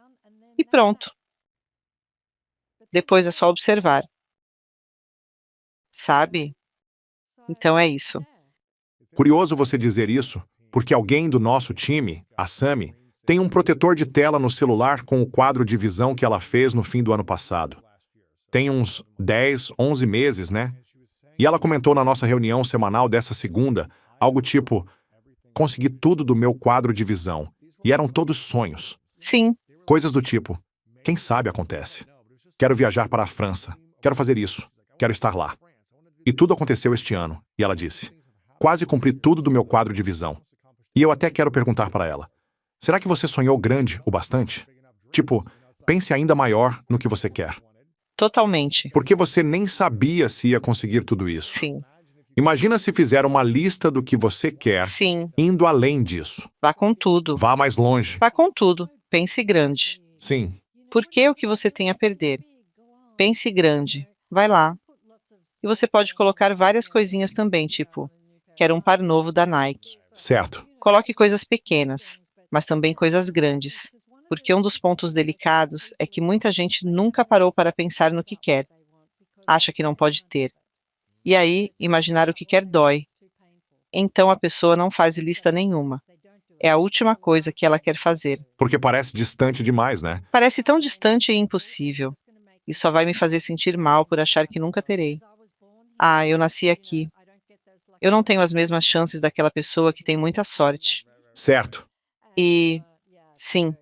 e pronto. Depois é só observar. Sabe? Então é isso. Curioso você dizer isso, porque alguém do nosso time, a Sami, tem um protetor de tela no celular com o quadro de visão que ela fez no fim do ano passado. Tem uns 10, 11 meses, né? E ela comentou na nossa reunião semanal dessa segunda, algo tipo: consegui tudo do meu quadro de visão. E eram todos sonhos. Sim, Coisas do tipo: quem sabe acontece. Quero viajar para a França. Quero fazer isso. Quero estar lá. E tudo aconteceu este ano. E ela disse: quase cumpri tudo do meu quadro de visão. E eu até quero perguntar para ela: será que você sonhou grande o bastante? Tipo, pense ainda maior no que você quer. totalmente. Porque você nem sabia se ia conseguir tudo isso. Sim, Imagina se fizer uma lista do que você quer, sim. indo além disso. Vá com tudo. Vá mais longe. Vá com tudo. Pense grande. Sim. Por que o que você tem a perder? Pense grande. Vai lá. E você pode colocar várias coisinhas também, tipo, quero um par novo da Nike. Certo. Coloque coisas pequenas, mas também coisas grandes, porque um dos pontos delicados é que muita gente nunca parou para pensar no que quer. Acha que não pode ter. E aí, imaginar o que quer dói. Então a pessoa não faz lista nenhuma. É a última coisa que ela quer fazer. Porque parece distante demais, né? Parece tão distante e impossível. E só vai me fazer sentir mal por achar que nunca terei. Ah, eu nasci aqui. Eu não tenho as mesmas chances daquela pessoa que tem muita sorte. Certo. E, sim,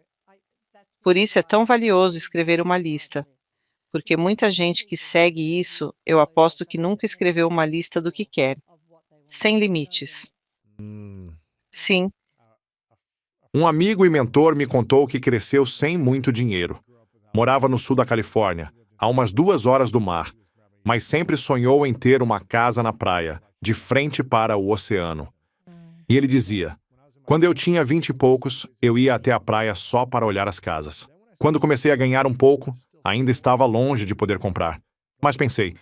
por isso é tão valioso escrever uma lista. Porque muita gente que segue isso, eu aposto que nunca escreveu uma lista do que quer. Sem limites. Sim, Um amigo e mentor me contou que cresceu sem muito dinheiro. Morava no sul da Califórnia, a umas 2 horas do mar, mas sempre sonhou em ter uma casa na praia, de frente para o oceano. E ele dizia: quando eu tinha 20 e poucos, eu ia até a praia só para olhar as casas. Quando comecei a ganhar um pouco, ainda estava longe de poder comprar. Mas pensei,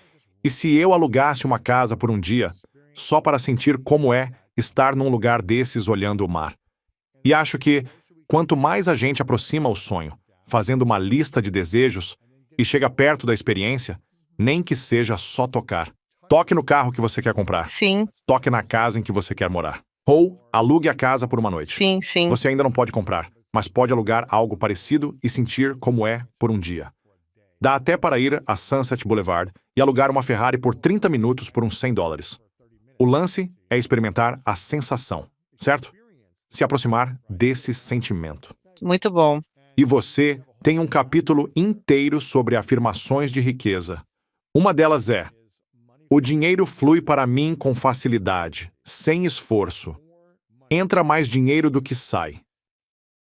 e se eu alugasse uma casa por um dia, só para sentir como é estar num lugar desses olhando o mar? E acho que, quanto mais a gente aproxima o sonho, fazendo uma lista de desejos, e chega perto da experiência, nem que seja só tocar. Toque no carro que você quer comprar. sim, Toque na casa em que você quer morar. Ou alugue a casa por uma noite. sim, sim. Você ainda não pode comprar, mas pode alugar algo parecido e sentir como é por um dia. Dá até para ir a Sunset Boulevard e alugar uma Ferrari por 30 minutos por uns $100. O lance é experimentar a sensação, certo? Se aproximar desse sentimento. Muito bom. E você tem um capítulo inteiro sobre afirmações de riqueza. Uma delas é: o dinheiro flui para mim com facilidade, sem esforço. Entra mais dinheiro do que sai.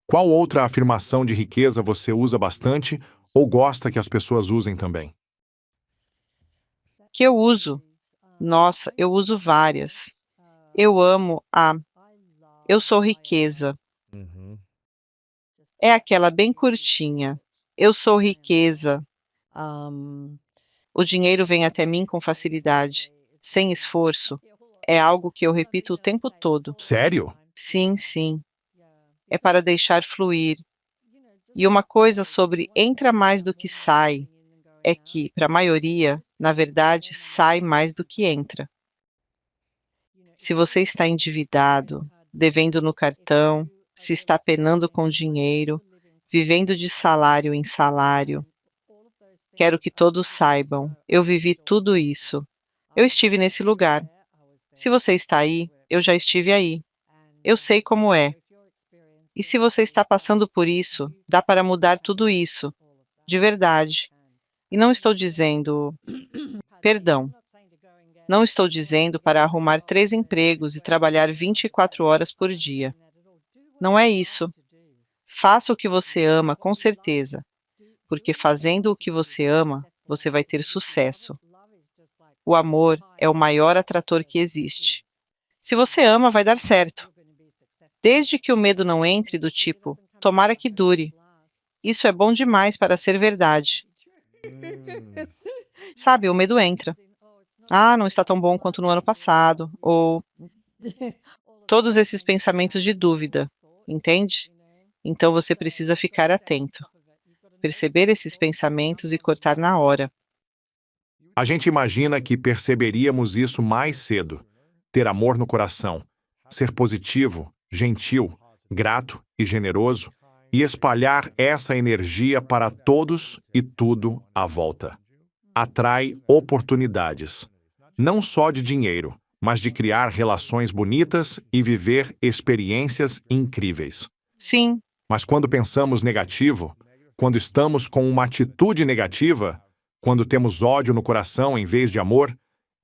Qual outra afirmação de riqueza você usa bastante Ou gosta que as pessoas usem também? Que eu uso. Nossa, eu uso várias. Eu amo a eu sou riqueza. Uhum. É aquela bem curtinha. Eu sou riqueza. O dinheiro vem até mim com facilidade, sem esforço. É algo que eu repito o tempo todo. Sério? Sim, sim. É para deixar fluir. E uma coisa sobre entra mais do que sai é que, para a maioria, na verdade, sai mais do que entra. Se você está endividado, devendo no cartão, se está penando com dinheiro, vivendo de salário em salário, quero que todos saibam, eu vivi tudo isso. Eu estive nesse lugar. Se você está aí, eu já estive aí. Eu sei como é. E se você está passando por isso, dá para mudar tudo isso, de verdade. E não estou dizendo, perdão, não estou dizendo para arrumar 3 empregos e trabalhar 24 horas por dia. Não é isso. Faça o que você ama, com certeza, porque fazendo o que você ama, você vai ter sucesso. O amor é o maior atrator que existe. Se você ama, vai dar certo. Desde que o medo não entre do tipo, tomara que dure. Isso é bom demais para ser verdade. Sabe, o medo entra. Ah, não está tão bom quanto no ano passado. Ou todos esses pensamentos de dúvida, entende? Então você precisa ficar atento. Perceber esses pensamentos e cortar na hora. A gente imagina que perceberíamos isso mais cedo. Ter amor no coração, ser positivo, gentil, grato e generoso, e espalhar essa energia para todos e tudo à volta. Atrai oportunidades, não só de dinheiro, mas de criar relações bonitas e viver experiências incríveis. Sim, Mas quando pensamos negativo, quando estamos com uma atitude negativa, quando temos ódio no coração em vez de amor,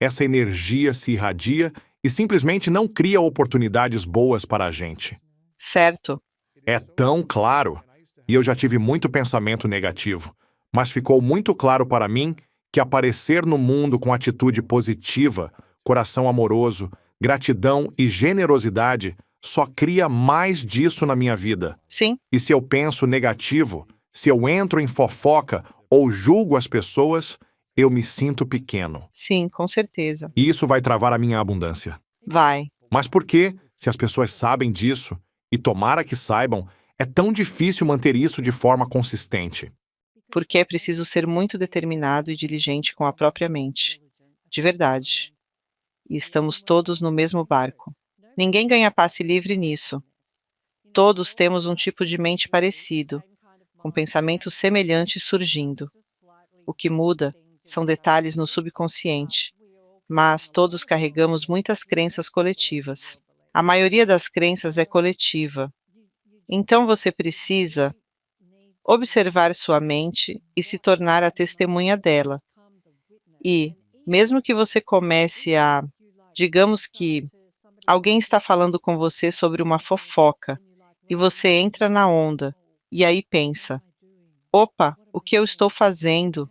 essa energia se irradia e simplesmente não cria oportunidades boas para a gente. certo. É tão claro. E eu já tive muito pensamento negativo, mas ficou muito claro para mim que aparecer no mundo com atitude positiva, coração amoroso, gratidão e generosidade só cria mais disso na minha vida. Sim, E se eu penso negativo, se eu entro em fofoca ou julgo as pessoas, eu me sinto pequeno. sim, com certeza. E isso vai travar a minha abundância. Vai. Mas por que, se as pessoas sabem disso, e tomara que saibam, é tão difícil manter isso de forma consistente? Porque é preciso ser muito determinado e diligente com a própria mente. De verdade. E estamos todos no mesmo barco. Ninguém ganha passe livre nisso. Todos temos um tipo de mente parecido, com pensamentos semelhantes surgindo. O que muda são detalhes no subconsciente, mas todos carregamos muitas crenças coletivas. A maioria das crenças é coletiva. Então você precisa observar sua mente e se tornar a testemunha dela. E, mesmo que você comece a, digamos que alguém está falando com você sobre uma fofoca e você entra na onda e aí pensa: opa, o que eu estou fazendo?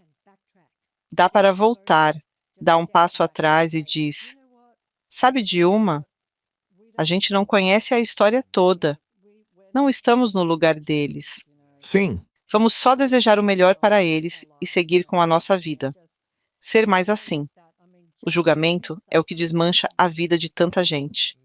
Dá para voltar, dá um passo atrás e diz: sabe de uma? A gente não conhece a história toda. Não estamos no lugar deles. Sim, Vamos só desejar o melhor para eles e seguir com a nossa vida. Ser mais assim. O julgamento é o que desmancha a vida de tanta gente.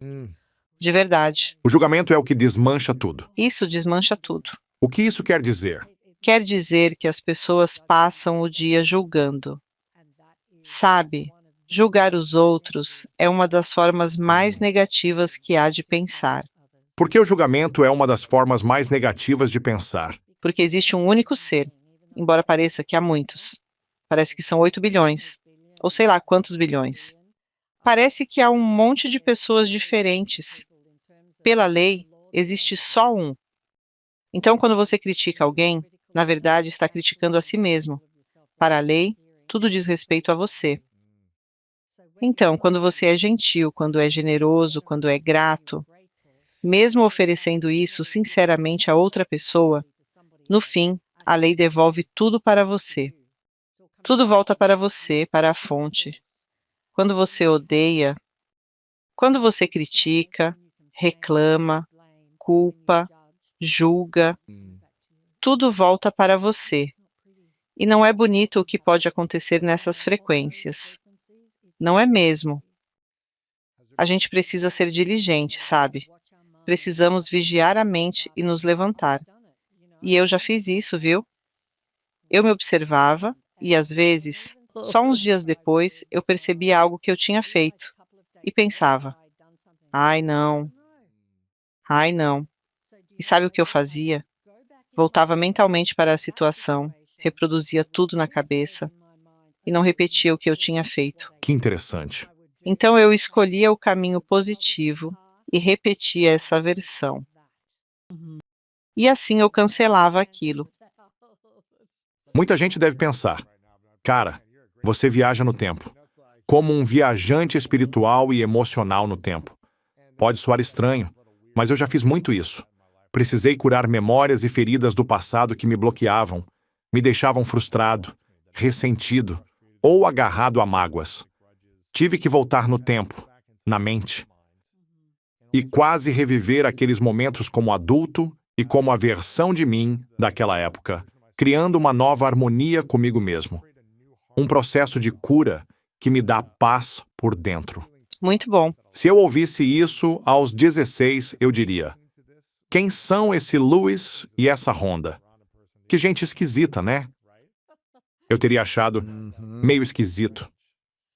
De verdade. o julgamento é o que desmancha tudo. Isso desmancha tudo. O que isso quer dizer? Quer dizer que as pessoas passam o dia julgando. Sabe, julgar os outros é uma das formas mais negativas que há de pensar, Porque o julgamento é uma das formas mais negativas de pensar. porque existe um único ser, embora pareça que há muitos. Parece que são 8 bilhões, ou sei lá quantos bilhões. Parece que há um monte de pessoas diferentes. Pela lei, existe só um. Então, quando você critica alguém, na verdade está criticando a si mesmo. Para a lei, tudo diz respeito a você. Então, quando você é gentil, quando é generoso, quando é grato, mesmo oferecendo isso sinceramente a outra pessoa, no fim, a lei devolve tudo para você. Tudo volta para você, para a fonte. Quando você odeia, quando você critica, reclama, culpa, julga, tudo volta para você. E não é bonito o que pode acontecer nessas frequências. Não é mesmo. A gente precisa ser diligente, sabe? Precisamos vigiar a mente e nos levantar. E eu já fiz isso, viu? Eu me observava e, às vezes, só uns dias depois, eu percebia algo que eu tinha feito e pensava: ai, não, ai, não. E sabe o que eu fazia? Voltava mentalmente para a situação, reproduzia tudo na cabeça e não repetia o que eu tinha feito. Que interessante. Então eu escolhia o caminho positivo e repetia essa versão. E assim eu cancelava aquilo. Muita gente deve pensar: cara, você viaja no tempo, como um viajante espiritual e emocional no tempo. Pode soar estranho, mas eu já fiz muito isso. Precisei curar memórias e feridas do passado que me bloqueavam, me deixavam frustrado, ressentido ou agarrado a mágoas. Tive que voltar no tempo, na mente, e quase reviver aqueles momentos como adulto e como a versão de mim daquela época, criando uma nova harmonia comigo mesmo. Um processo de cura que me dá paz por dentro. Muito bom. Se eu ouvisse isso aos 16, eu diria: quem são esse Lewis e essa Honda? Que gente esquisita, né? Eu teria achado meio esquisito.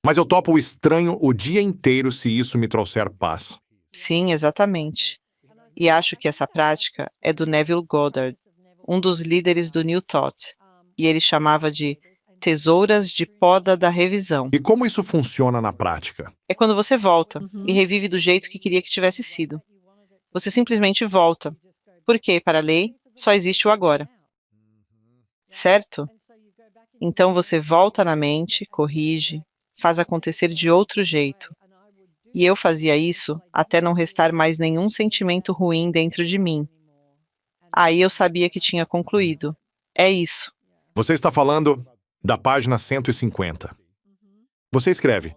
Mas eu topo o estranho o dia inteiro se isso me trouxer paz. Sim, exatamente. E acho que essa prática é do Neville Goddard, um dos líderes do New Thought, e ele chamava de tesouras de poda da revisão. E como isso funciona na prática? É quando você volta e revive do jeito que queria que tivesse sido. Você simplesmente volta, porque, para a lei, só existe o agora. Certo? Então você volta na mente, corrige, faz acontecer de outro jeito. E eu fazia isso até não restar mais nenhum sentimento ruim dentro de mim. Aí eu sabia que tinha concluído. É isso. Você está falando da página 150. Você escreve: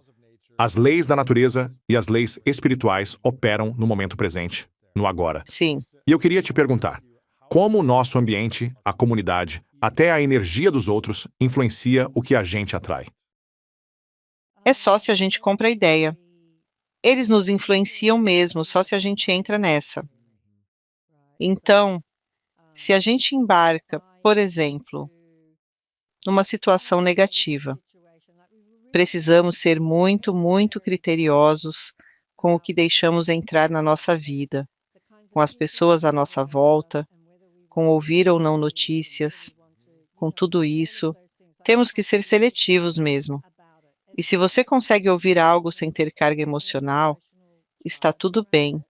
as leis da natureza e as leis espirituais operam no momento presente, no agora. Sim. E eu queria te perguntar: como o nosso ambiente, a comunidade, até a energia dos outros influencia o que a gente atrai? É só se a gente compra a ideia. Eles nos influenciam mesmo, só se a gente entra nessa. Então, se a gente embarca, por exemplo, numa situação negativa, precisamos ser muito, muito criteriosos com o que deixamos entrar na nossa vida, com as pessoas à nossa volta, com ouvir ou não notícias, com tudo isso. Temos que ser seletivos mesmo. E se você consegue ouvir algo sem ter carga emocional, está tudo bem.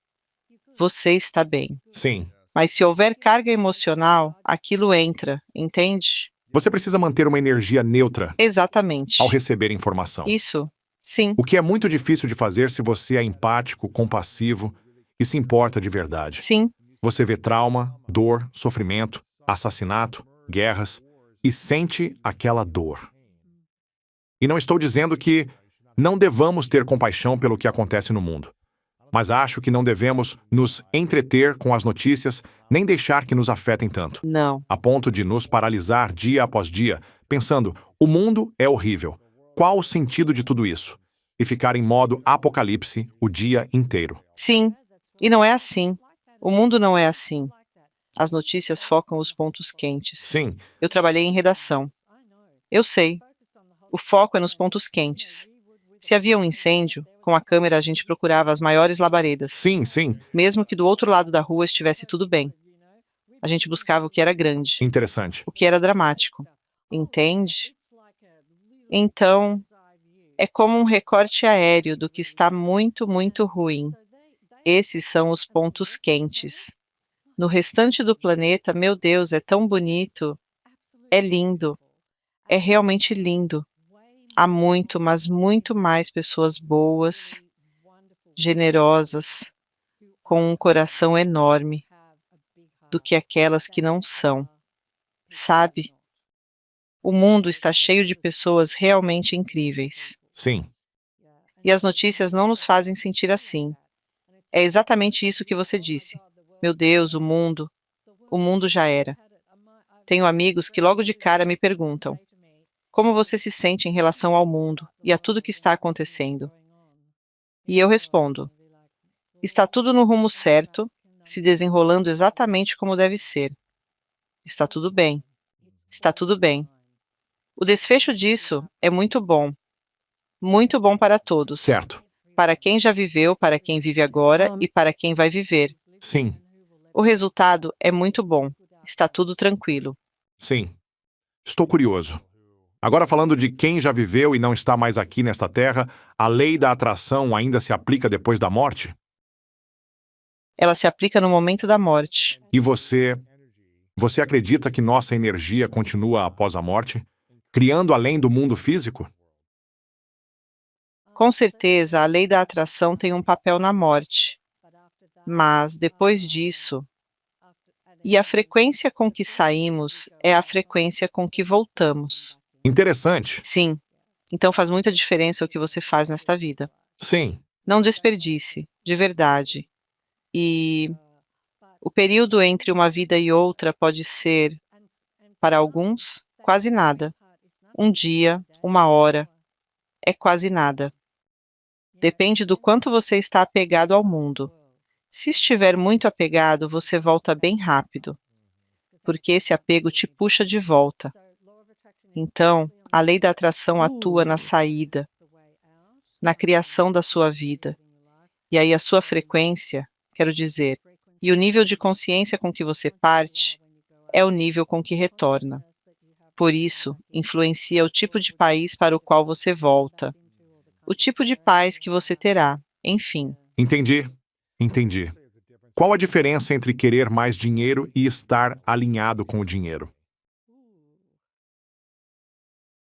Você está bem. Sim. Mas se houver carga emocional, aquilo entra, entende? Você precisa manter uma energia neutra Exatamente. ao receber informação. Isso, sim, O que é muito difícil de fazer se você é empático, compassivo e se importa de verdade. sim, Você vê trauma, dor, sofrimento, assassinato, guerras e sente aquela dor. E não estou dizendo que não devamos ter compaixão pelo que acontece no mundo, mas acho que não devemos nos entreter com as notícias nem deixar que nos afetem tanto, não. a ponto de nos paralisar dia após dia, pensando: o mundo é horrível, qual o sentido de tudo isso? E ficar em modo apocalipse o dia inteiro. Sim, e não é assim. O mundo não é assim. As notícias focam os pontos quentes. Sim, Eu trabalhei em redação. Eu sei. O foco é nos pontos quentes. Se havia um incêndio, com a câmera a gente procurava as maiores labaredas. sim, Mesmo que do outro lado da rua estivesse tudo bem. A gente buscava o que era grande, interessante. o que era dramático. Entende? Então, é como um recorte aéreo do que está muito, muito ruim. Esses são os pontos quentes. No restante do planeta, meu Deus, é tão bonito. É lindo. É realmente lindo. Há muito, mas muito mais pessoas boas, generosas, com um coração enorme, do que aquelas que não são. Sabe? O mundo está cheio de pessoas realmente incríveis. Sim, E as notícias não nos fazem sentir assim. É exatamente isso que você disse. Meu Deus, o mundo já era. Tenho amigos que logo de cara me perguntam: como você se sente em relação ao mundo e a tudo que está acontecendo? E eu respondo: está tudo no rumo certo, se desenrolando exatamente como deve ser. Está tudo bem. Está tudo bem. O desfecho disso é muito bom para todos. certo. Para quem já viveu, para quem vive agora e para quem vai viver. Sim, O resultado é muito bom. Está tudo tranquilo. sim. Estou curioso. Agora falando de quem já viveu e não está mais aqui nesta terra, a lei da atração ainda se aplica depois da morte? Ela se aplica no momento da morte. E você acredita que nossa energia continua após a morte, criando além do mundo físico? Com certeza, a lei da atração tem um papel na morte, mas depois disso, e a frequência com que saímos é a frequência com que voltamos. Interessante. Sim, então faz muita diferença o que você faz nesta vida. Sim, Não desperdice, de verdade. E o período entre uma vida e outra pode ser, para alguns, quase nada. Um dia, uma hora, é quase nada. Depende do quanto você está apegado ao mundo. Se estiver muito apegado, você volta bem rápido, porque esse apego te puxa de volta. Então, a lei da atração atua na saída, na criação da sua vida. E aí a sua frequência, quero dizer, e o nível de consciência com que você parte, é o nível com que retorna. Por isso, influencia o tipo de país para o qual você volta, o tipo de paz que você terá, enfim. entendi. Entendi. Qual a diferença entre querer mais dinheiro e estar alinhado com o dinheiro?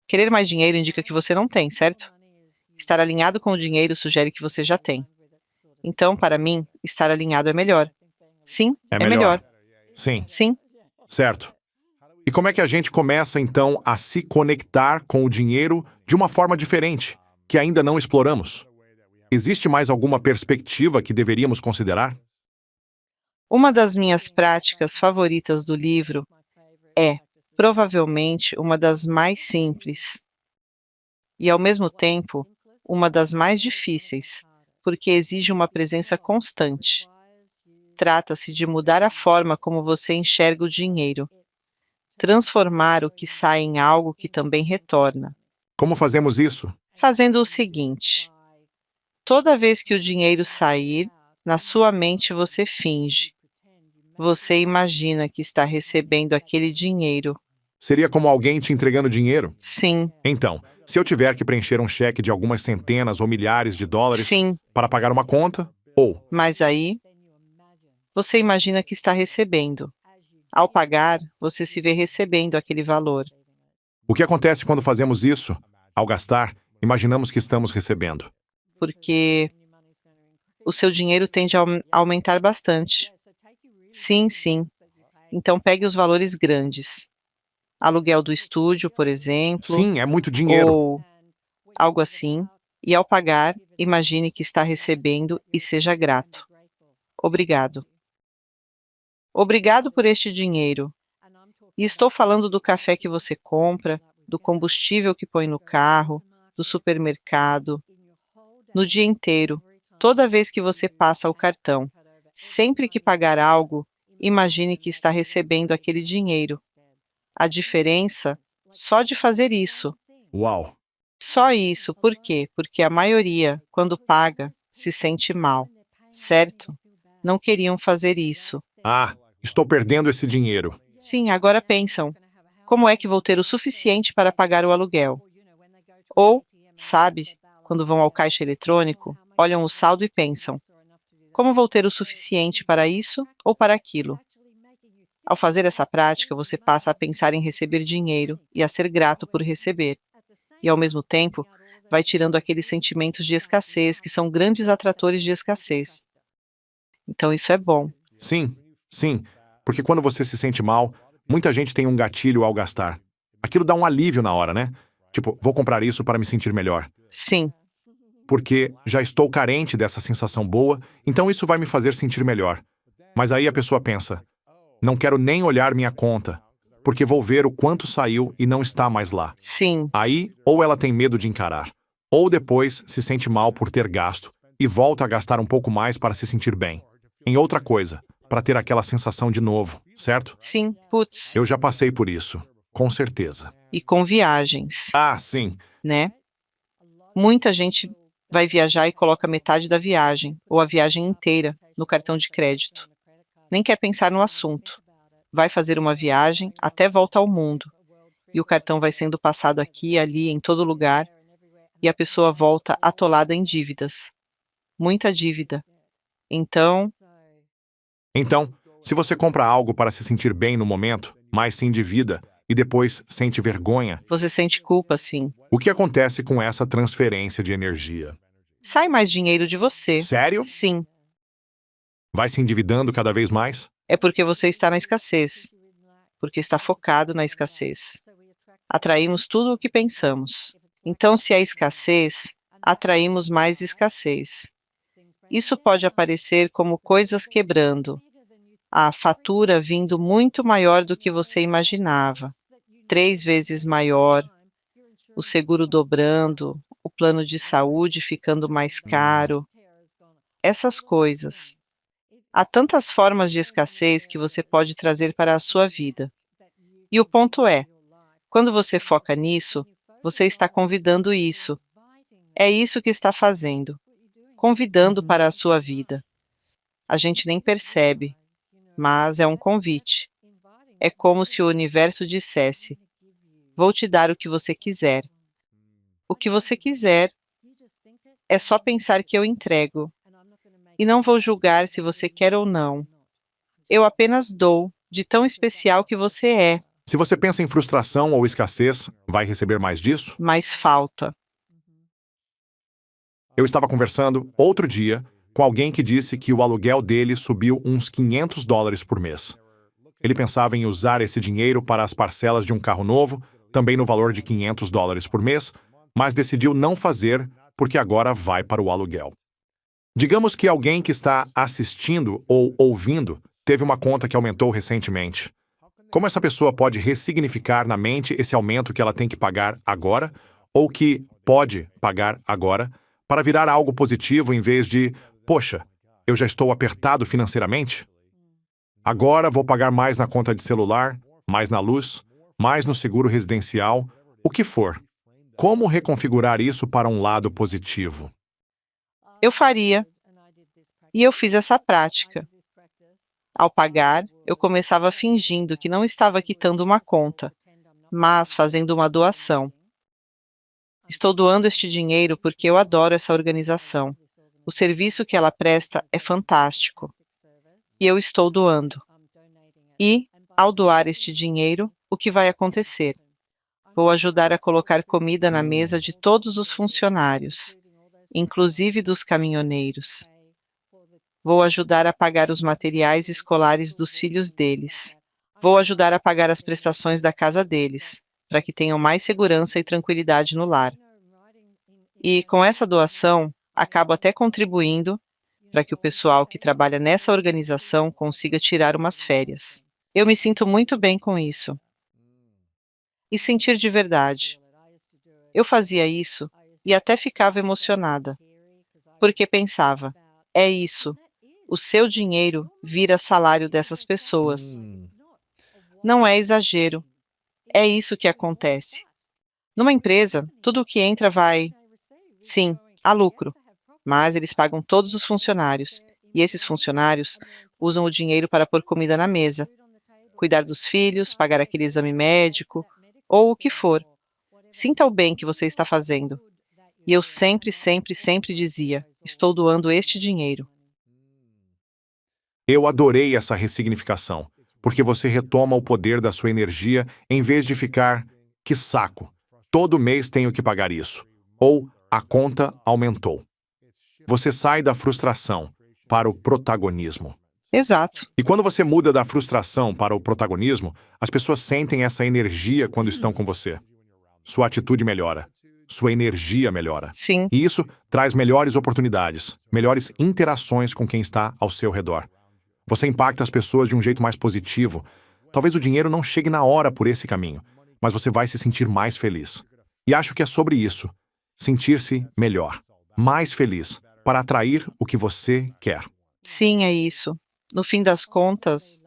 Querer mais dinheiro indica que você não tem, certo? Estar alinhado com o dinheiro sugere que você já tem. Então, para mim, estar alinhado é melhor. Sim, É é melhor. melhor. Sim, Sim. certo. E como é que a gente começa, então, a se conectar com o dinheiro de uma forma diferente, que ainda não exploramos? Existe mais alguma perspectiva que deveríamos considerar? Uma das minhas práticas favoritas do livro é, provavelmente, uma das mais simples e, ao mesmo tempo, uma das mais difíceis, porque exige uma presença constante. Trata-se de mudar a forma como você enxerga o dinheiro, transformar o que sai em algo que também retorna, Como fazemos isso? fazendo o seguinte: toda vez que o dinheiro sair, na sua mente você finge. Você imagina que está recebendo aquele dinheiro. Seria como alguém te entregando dinheiro? Sim, Então, se eu tiver que preencher um cheque de algumas centenas ou milhares de dólares sim, para pagar uma conta, ou mas aí você imagina que está recebendo. Ao pagar, você se vê recebendo aquele valor. o que acontece quando fazemos isso? Ao gastar, imaginamos que estamos recebendo. Porque o seu dinheiro tende a aumentar bastante. Sim, sim. Então pegue os valores grandes. Aluguel do estúdio, por exemplo, Sim, é muito dinheiro. ou algo assim. E ao pagar, imagine que está recebendo e seja grato. Obrigado. Obrigado por este dinheiro. E estou falando do café que você compra, do combustível que põe no carro, do supermercado, no dia inteiro, toda vez que você passa o cartão. Sempre que pagar algo, imagine que está recebendo aquele dinheiro. A diferença, só de fazer isso. Uau! Só isso. Por quê? Porque a maioria, quando paga, se sente mal, certo? Não queriam fazer isso. Ah, estou perdendo esse dinheiro. Sim, agora pensam: como é que vou ter o suficiente para pagar o aluguel? Ou, sabe, quando vão ao caixa eletrônico, olham o saldo e pensam: como vou ter o suficiente para isso ou para aquilo? Ao fazer essa prática, você passa a pensar em receber dinheiro e a ser grato por receber. E, ao mesmo tempo, vai tirando aqueles sentimentos de escassez que são grandes atratores de escassez. Então, isso é bom. Sim, sim, porque quando você se sente mal, Muita gente tem um gatilho ao gastar. Aquilo dá um alívio na hora, né? Tipo, vou comprar isso para me sentir melhor. Sim, Porque já estou carente dessa sensação boa, então isso vai me fazer sentir melhor. Mas aí a pessoa pensa, não quero nem olhar minha conta, porque vou ver o quanto saiu e não está mais lá. sim, Aí, ou ela tem medo de encarar, ou depois se sente mal por ter gasto e volta a gastar um pouco mais para se sentir bem. Em outra coisa, para ter aquela sensação de novo, certo? sim, putz. Eu já passei por isso, com certeza. E com viagens, Ah, sim. né? Muita gente vai viajar e coloca metade da viagem, ou a viagem inteira, no cartão de crédito. Nem quer pensar no assunto. Vai fazer uma viagem até volta ao mundo. E o cartão vai sendo passado aqui e ali, em todo lugar, e a pessoa volta atolada em dívidas. Muita dívida. Então, Então, se você compra algo para se sentir bem no momento, mas se endivida e depois sente vergonha, você sente culpa, sim. o que acontece com essa transferência de energia? Sai mais dinheiro de você. Sério? Sim, Vai se endividando cada vez mais? é porque você está na escassez. Porque está focado na escassez. Atraímos tudo o que pensamos. Então, se é escassez, atraímos mais escassez. Isso pode aparecer como coisas quebrando, a fatura vindo muito maior do que você imaginava, 3 vezes maior, o seguro dobrando, o plano de saúde ficando mais caro, essas coisas. Há tantas formas de escassez que você pode trazer para a sua vida. E o ponto é, quando você foca nisso, você está convidando isso. É isso que está fazendo, convidando para a sua vida. A gente nem percebe, mas é um convite. É como se o universo dissesse: vou te dar o que você quiser. O que você quiser é só pensar que eu entrego. E não vou julgar se você quer ou não. Eu apenas dou, de tão especial que você é, Se você pensa em frustração ou escassez, vai receber mais disso? mas falta. Eu estava conversando, outro dia, com alguém que disse que o aluguel dele subiu uns $500 por mês. Ele pensava em usar esse dinheiro para as parcelas de um carro novo, também no valor de $500 por mês, mas decidiu não fazer porque agora vai para o aluguel. Digamos que alguém que está assistindo ou ouvindo teve uma conta que aumentou recentemente. Como essa pessoa pode ressignificar na mente esse aumento que ela tem que pagar agora, ou que pode pagar agora, para virar algo positivo em vez de, poxa, eu já estou apertado financeiramente? Agora vou pagar mais na conta de celular, mais na luz, mais no seguro residencial, o que for. Como reconfigurar isso para um lado positivo? Eu faria, e eu fiz essa prática. Ao pagar, eu começava fingindo que não estava quitando uma conta, mas fazendo uma doação. Estou doando este dinheiro porque eu adoro essa organização. O serviço que ela presta é fantástico. E eu estou doando. E, ao doar este dinheiro, o que vai acontecer? Vou ajudar a colocar comida na mesa de todos os funcionários, inclusive dos caminhoneiros. Vou ajudar a pagar os materiais escolares dos filhos deles. Vou ajudar a pagar as prestações da casa deles, para que tenham mais segurança e tranquilidade no lar. E, com essa doação, acabo até contribuindo para que o pessoal que trabalha nessa organização consiga tirar umas férias. Eu me sinto muito bem com isso. E sentir de verdade. Eu fazia isso e até ficava emocionada, porque pensava, é isso, o seu dinheiro vira salário dessas pessoas. Não é exagero, é isso que acontece. Numa empresa, tudo o que entra vai, sim, a lucro, mas eles pagam todos os funcionários, e esses funcionários usam o dinheiro para pôr comida na mesa, cuidar dos filhos, pagar aquele exame médico, ou o que for. Sinta o bem que você está fazendo. E eu sempre, sempre, sempre dizia, estou doando este dinheiro. Eu adorei essa ressignificação, porque você retoma o poder da sua energia em vez de ficar, que saco, todo mês tenho que pagar isso, ou a conta aumentou. Você sai da frustração para o protagonismo. Exato. E quando você muda da frustração para o protagonismo, as pessoas sentem essa energia quando estão com você. Sua atitude melhora. Sua energia melhora. Sim, E isso traz melhores oportunidades, melhores interações com quem está ao seu redor. Você impacta as pessoas de um jeito mais positivo. Talvez o dinheiro não chegue na hora por esse caminho, mas você vai se sentir mais feliz. E acho que é sobre isso. Sentir-se melhor, mais feliz, para atrair o que você quer. sim, é isso. No fim das contas,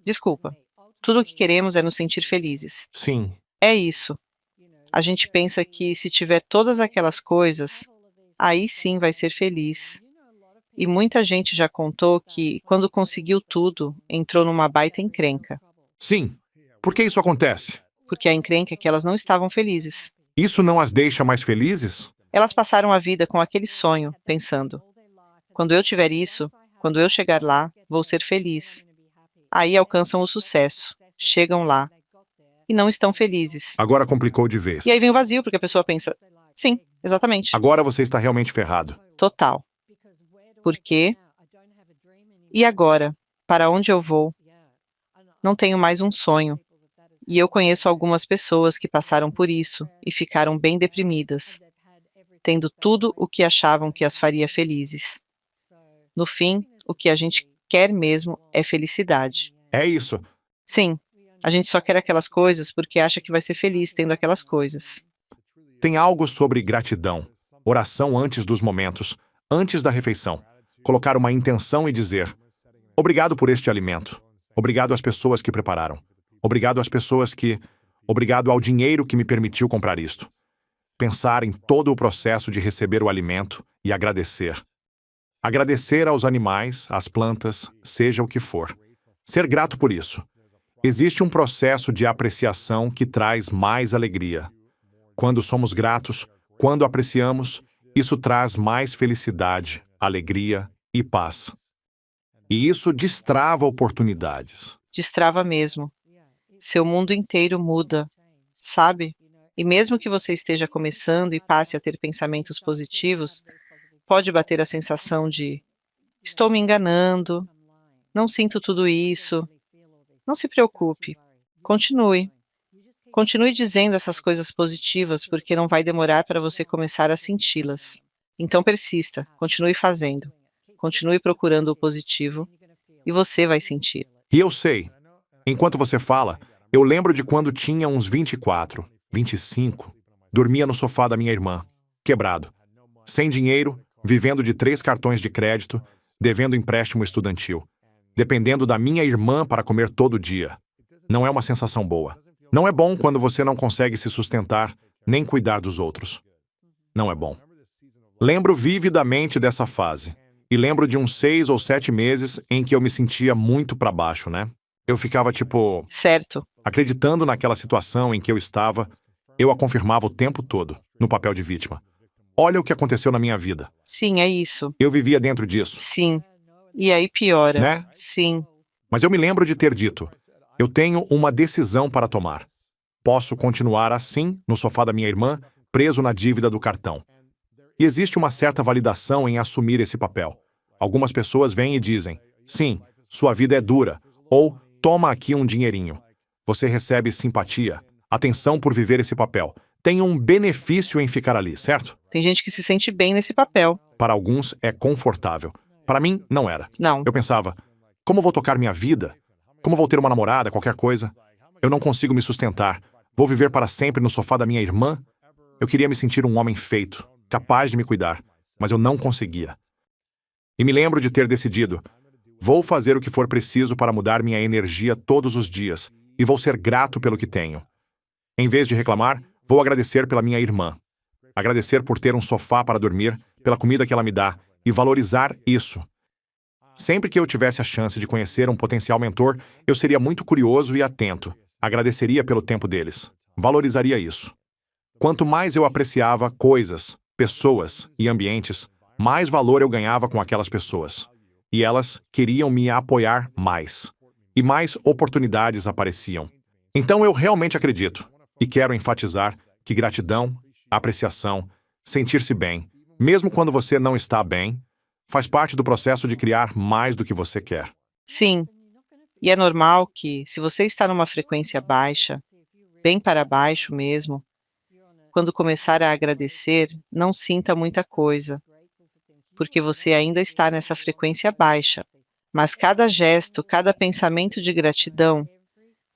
desculpa, tudo o que queremos é nos sentir felizes. Sim, É isso. A gente pensa que se tiver todas aquelas coisas, aí sim vai ser feliz. E muita gente já contou que, quando conseguiu tudo, entrou numa baita encrenca, sim. Por que isso acontece? porque a encrenca é que elas não estavam felizes. Isso não as deixa mais felizes? Elas passaram a vida com aquele sonho, pensando: quando eu tiver isso, quando eu chegar lá, vou ser feliz. Aí alcançam o sucesso, chegam lá e não estão felizes. Agora complicou de vez. E aí vem o vazio, porque a pessoa pensa: sim, exatamente, Agora você está realmente ferrado. total. Por quê? E agora? Para onde eu vou? Não tenho mais um sonho. E eu conheço algumas pessoas que passaram por isso e ficaram bem deprimidas, tendo tudo o que achavam que as faria felizes. No fim, o que a gente quer mesmo é felicidade. É isso. Sim, a gente só quer aquelas coisas porque acha que vai ser feliz tendo aquelas coisas. Tem algo sobre gratidão, oração antes dos momentos, antes da refeição. Colocar uma intenção e dizer: obrigado por este alimento. Obrigado às pessoas que prepararam. Obrigado às pessoas que... Obrigado ao dinheiro que me permitiu comprar isto. Pensar em todo o processo de receber o alimento e agradecer. Agradecer aos animais, às plantas, seja o que for. Ser grato por isso. Existe um processo de apreciação que traz mais alegria. Quando somos gratos, quando apreciamos, isso traz mais felicidade, alegria e paz. E isso destrava oportunidades. Destrava mesmo. Seu mundo inteiro muda, sabe? E mesmo que você esteja começando e passe a ter pensamentos positivos, pode bater a sensação de: estou me enganando, não sinto tudo isso. Não se preocupe. Continue. Continue dizendo essas coisas positivas, porque não vai demorar para você começar a senti-las. Então persista, continue fazendo. Continue procurando o positivo e você vai sentir. E eu sei, enquanto você fala, eu lembro de quando tinha uns 24, 25, dormia no sofá da minha irmã, quebrado, sem dinheiro, vivendo de 3 cartões de crédito, devendo empréstimo estudantil, dependendo da minha irmã para comer todo dia. Não é uma sensação boa. Não é bom quando você não consegue se sustentar, nem cuidar dos outros. Não é bom. Lembro vividamente dessa fase. E lembro de uns 6 ou 7 meses em que eu me sentia muito para baixo, né? Eu ficava tipo, Certo, acreditando naquela situação em que eu estava, eu a confirmava o tempo todo, no papel de vítima. Olha o que aconteceu na minha vida. sim, é isso. Eu vivia dentro disso, Sim. E aí piora. né? Sim, Mas eu me lembro de ter dito: eu tenho uma decisão para tomar. Posso continuar assim, no sofá da minha irmã, preso na dívida do cartão. E existe uma certa validação em assumir esse papel. Algumas pessoas vêm e dizem: sim, sua vida é dura, ou toma aqui um dinheirinho. Você recebe simpatia, atenção por viver esse papel. Tem um benefício em ficar ali, certo? tem gente que se sente bem nesse papel. Para alguns é confortável. Para mim, não era. Não, Eu pensava: como vou tocar minha vida? Como vou ter uma namorada, qualquer coisa? Eu não consigo me sustentar. Vou viver para sempre no sofá da minha irmã? Eu queria me sentir um homem feito, capaz de me cuidar, mas eu não conseguia. E me lembro de ter decidido: vou fazer o que for preciso para mudar minha energia todos os dias e vou ser grato pelo que tenho. Em vez de reclamar, vou agradecer pela minha irmã. Agradecer por ter um sofá para dormir, pela comida que ela me dá e valorizar isso. Sempre que eu tivesse a chance de conhecer um potencial mentor, eu seria muito curioso e atento. Agradeceria pelo tempo deles. Valorizaria isso. Quanto mais eu apreciava coisas, pessoas e ambientes, mais valor eu ganhava com aquelas pessoas. E elas queriam me apoiar mais. E mais oportunidades apareciam. Então eu realmente acredito, e quero enfatizar, que gratidão, apreciação, sentir-se bem, mesmo quando você não está bem, Faz parte do processo de criar mais do que você quer. Sim, e é normal que, se você está numa frequência baixa, bem para baixo mesmo, quando começar a agradecer, não sinta muita coisa, porque você ainda está nessa frequência baixa. Mas cada gesto, cada pensamento de gratidão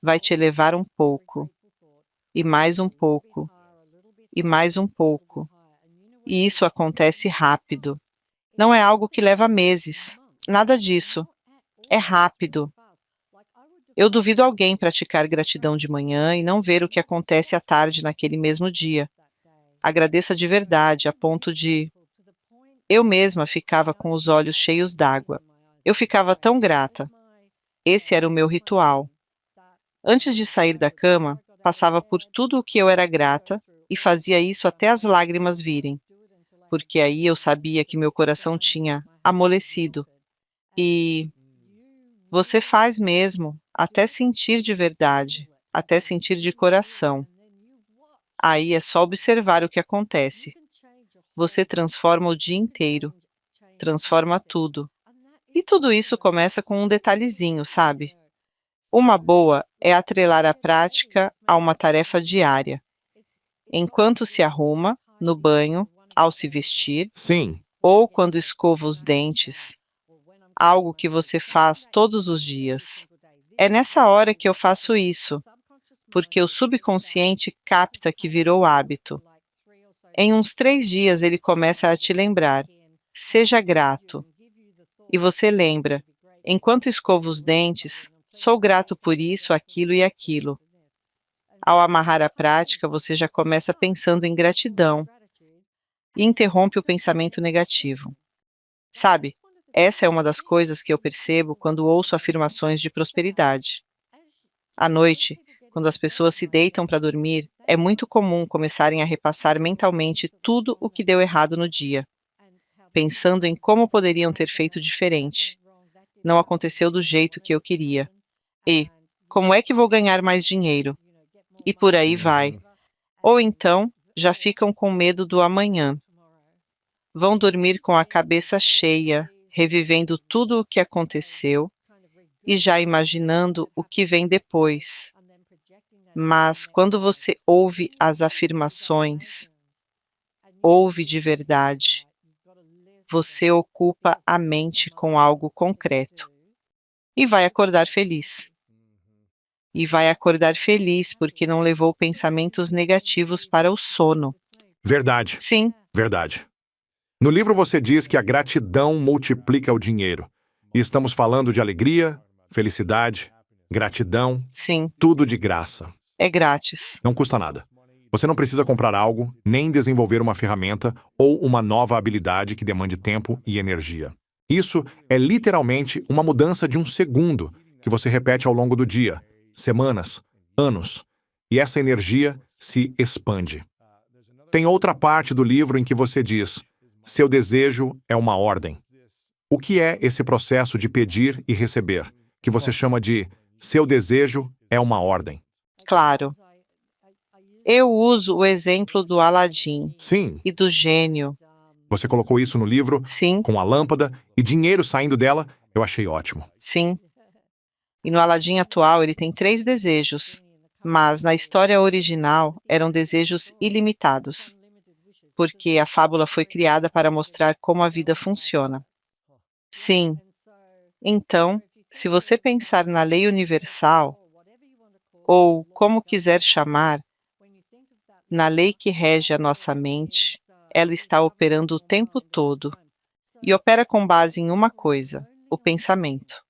vai te elevar um pouco, e mais um pouco, e mais um pouco. E isso acontece rápido. Não é algo que leva meses, nada disso. É rápido. Eu duvido alguém praticar gratidão de manhã e não ver o que acontece à tarde naquele mesmo dia. Agradeça de verdade, a ponto de... Eu mesma ficava com os olhos cheios d'água. Eu ficava tão grata. Esse era o meu ritual. Antes de sair da cama, passava por tudo o que eu era grata e fazia isso até as lágrimas virem, porque aí eu sabia que meu coração tinha amolecido. E você faz mesmo, até sentir de verdade, até sentir de coração. Aí é só observar o que acontece. Você transforma o dia inteiro, transforma tudo. E tudo isso começa com um detalhezinho, sabe? Uma boa é atrelar a prática a uma tarefa diária. Enquanto se arruma, no banho, ao se vestir, Sim, ou quando escova os dentes, algo que você faz todos os dias. É nessa hora que eu faço isso, porque o subconsciente capta que virou hábito. Em uns 3 dias ele começa a te lembrar, seja grato. E você lembra, enquanto escovo os dentes, sou grato por isso, aquilo e aquilo. Ao amarrar a prática, você já começa pensando em gratidão e interrompe o pensamento negativo. Sabe, essa é uma das coisas que eu percebo quando ouço afirmações de prosperidade. À noite, quando as pessoas se deitam para dormir, é muito comum começarem a repassar mentalmente tudo o que deu errado no dia, pensando em como poderiam ter feito diferente. Não aconteceu do jeito que eu queria. E como é que vou ganhar mais dinheiro? E por aí vai. Ou então, já ficam com medo do amanhã. Vão dormir com a cabeça cheia, revivendo tudo o que aconteceu e já imaginando o que vem depois. Mas quando você ouve as afirmações, ouve de verdade, você ocupa a mente com algo concreto e vai acordar feliz. E vai acordar feliz porque não levou pensamentos negativos para o sono. verdade, Sim, verdade. No livro você diz que a gratidão multiplica o dinheiro. E estamos falando de alegria, felicidade, gratidão, sim, tudo de graça. é grátis. Não custa nada. Você não precisa comprar algo, nem desenvolver uma ferramenta ou uma nova habilidade que demande tempo e energia. Isso é literalmente uma mudança de um segundo que você repete ao longo do dia, semanas, anos. E essa energia se expande. Tem outra parte do livro em que você diz: seu desejo é uma ordem. O que é esse processo de pedir e receber, que você chama de seu desejo é uma ordem? Claro. Eu uso o exemplo do Aladim Sim, e do gênio. você colocou isso no livro, Sim, com a lâmpada e dinheiro saindo dela, eu achei ótimo. sim. E no Aladim atual ele tem 3 desejos, mas na história original eram desejos ilimitados, porque a fábula foi criada para mostrar como a vida funciona. Sim, então, se você pensar na lei universal, ou como quiser chamar, na lei que rege a nossa mente, ela está operando o tempo todo e opera com base em uma coisa, o pensamento.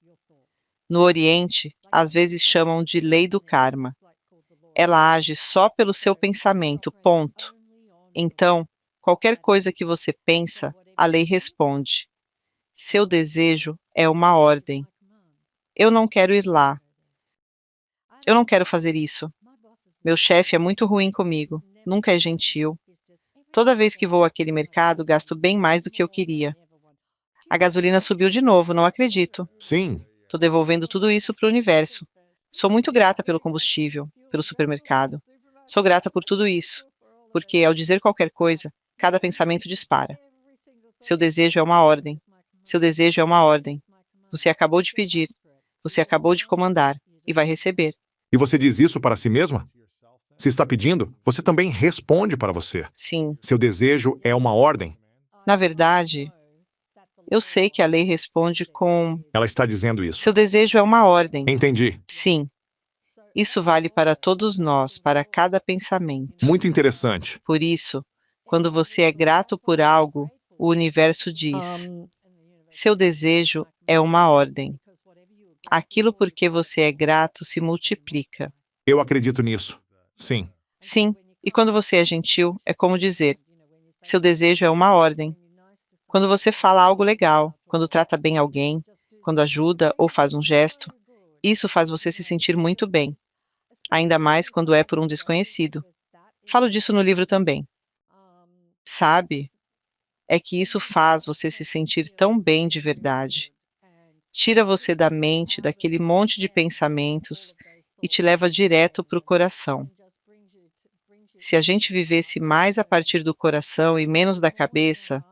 No Oriente, às vezes chamam de lei do karma. Ela age só pelo seu pensamento, ponto. Então, qualquer coisa que você pensa, a lei responde. Seu desejo é uma ordem. Eu não quero ir lá. Eu não quero fazer isso. Meu chefe é muito ruim comigo, nunca é gentil. Toda vez que vou àquele mercado, gasto bem mais do que eu queria. A gasolina subiu de novo, não acredito. Sim, Estou devolvendo tudo isso para o universo. Sou muito grata pelo combustível, pelo supermercado. Sou grata por tudo isso, porque ao dizer qualquer coisa, cada pensamento dispara. Seu desejo é uma ordem. Seu desejo é uma ordem. Você acabou de pedir, você acabou de comandar e vai receber. E você diz isso para si mesma? Se está pedindo, você também responde para você. Sim. Seu desejo é uma ordem. Na verdade, eu sei que a lei responde com: Ela está dizendo isso. seu desejo é uma ordem. Entendi. Sim. Isso vale para todos nós, para cada pensamento. Muito interessante. Por isso, quando você é grato por algo, o universo diz: seu desejo é uma ordem. Aquilo por que você é grato se multiplica. Eu acredito nisso. Sim. Sim, e quando você é gentil, é como dizer: seu desejo é uma ordem. Quando você fala algo legal, quando trata bem alguém, quando ajuda ou faz um gesto, isso faz você se sentir muito bem, ainda mais quando é por um desconhecido. Falo disso no livro também. Sabe? É que isso faz você se sentir tão bem de verdade. Tira você da mente, daquele monte de pensamentos e te leva direto para o coração. Se a gente vivesse mais a partir do coração e menos da cabeça,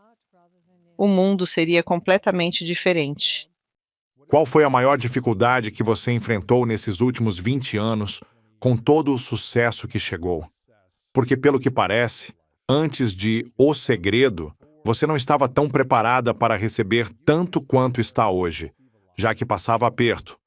o mundo seria completamente diferente. Qual foi a maior dificuldade que você enfrentou nesses últimos 20 anos, com todo o sucesso que chegou? Porque, pelo que parece, antes de O Segredo, você não estava tão preparada para receber tanto quanto está hoje, já que passava aperto.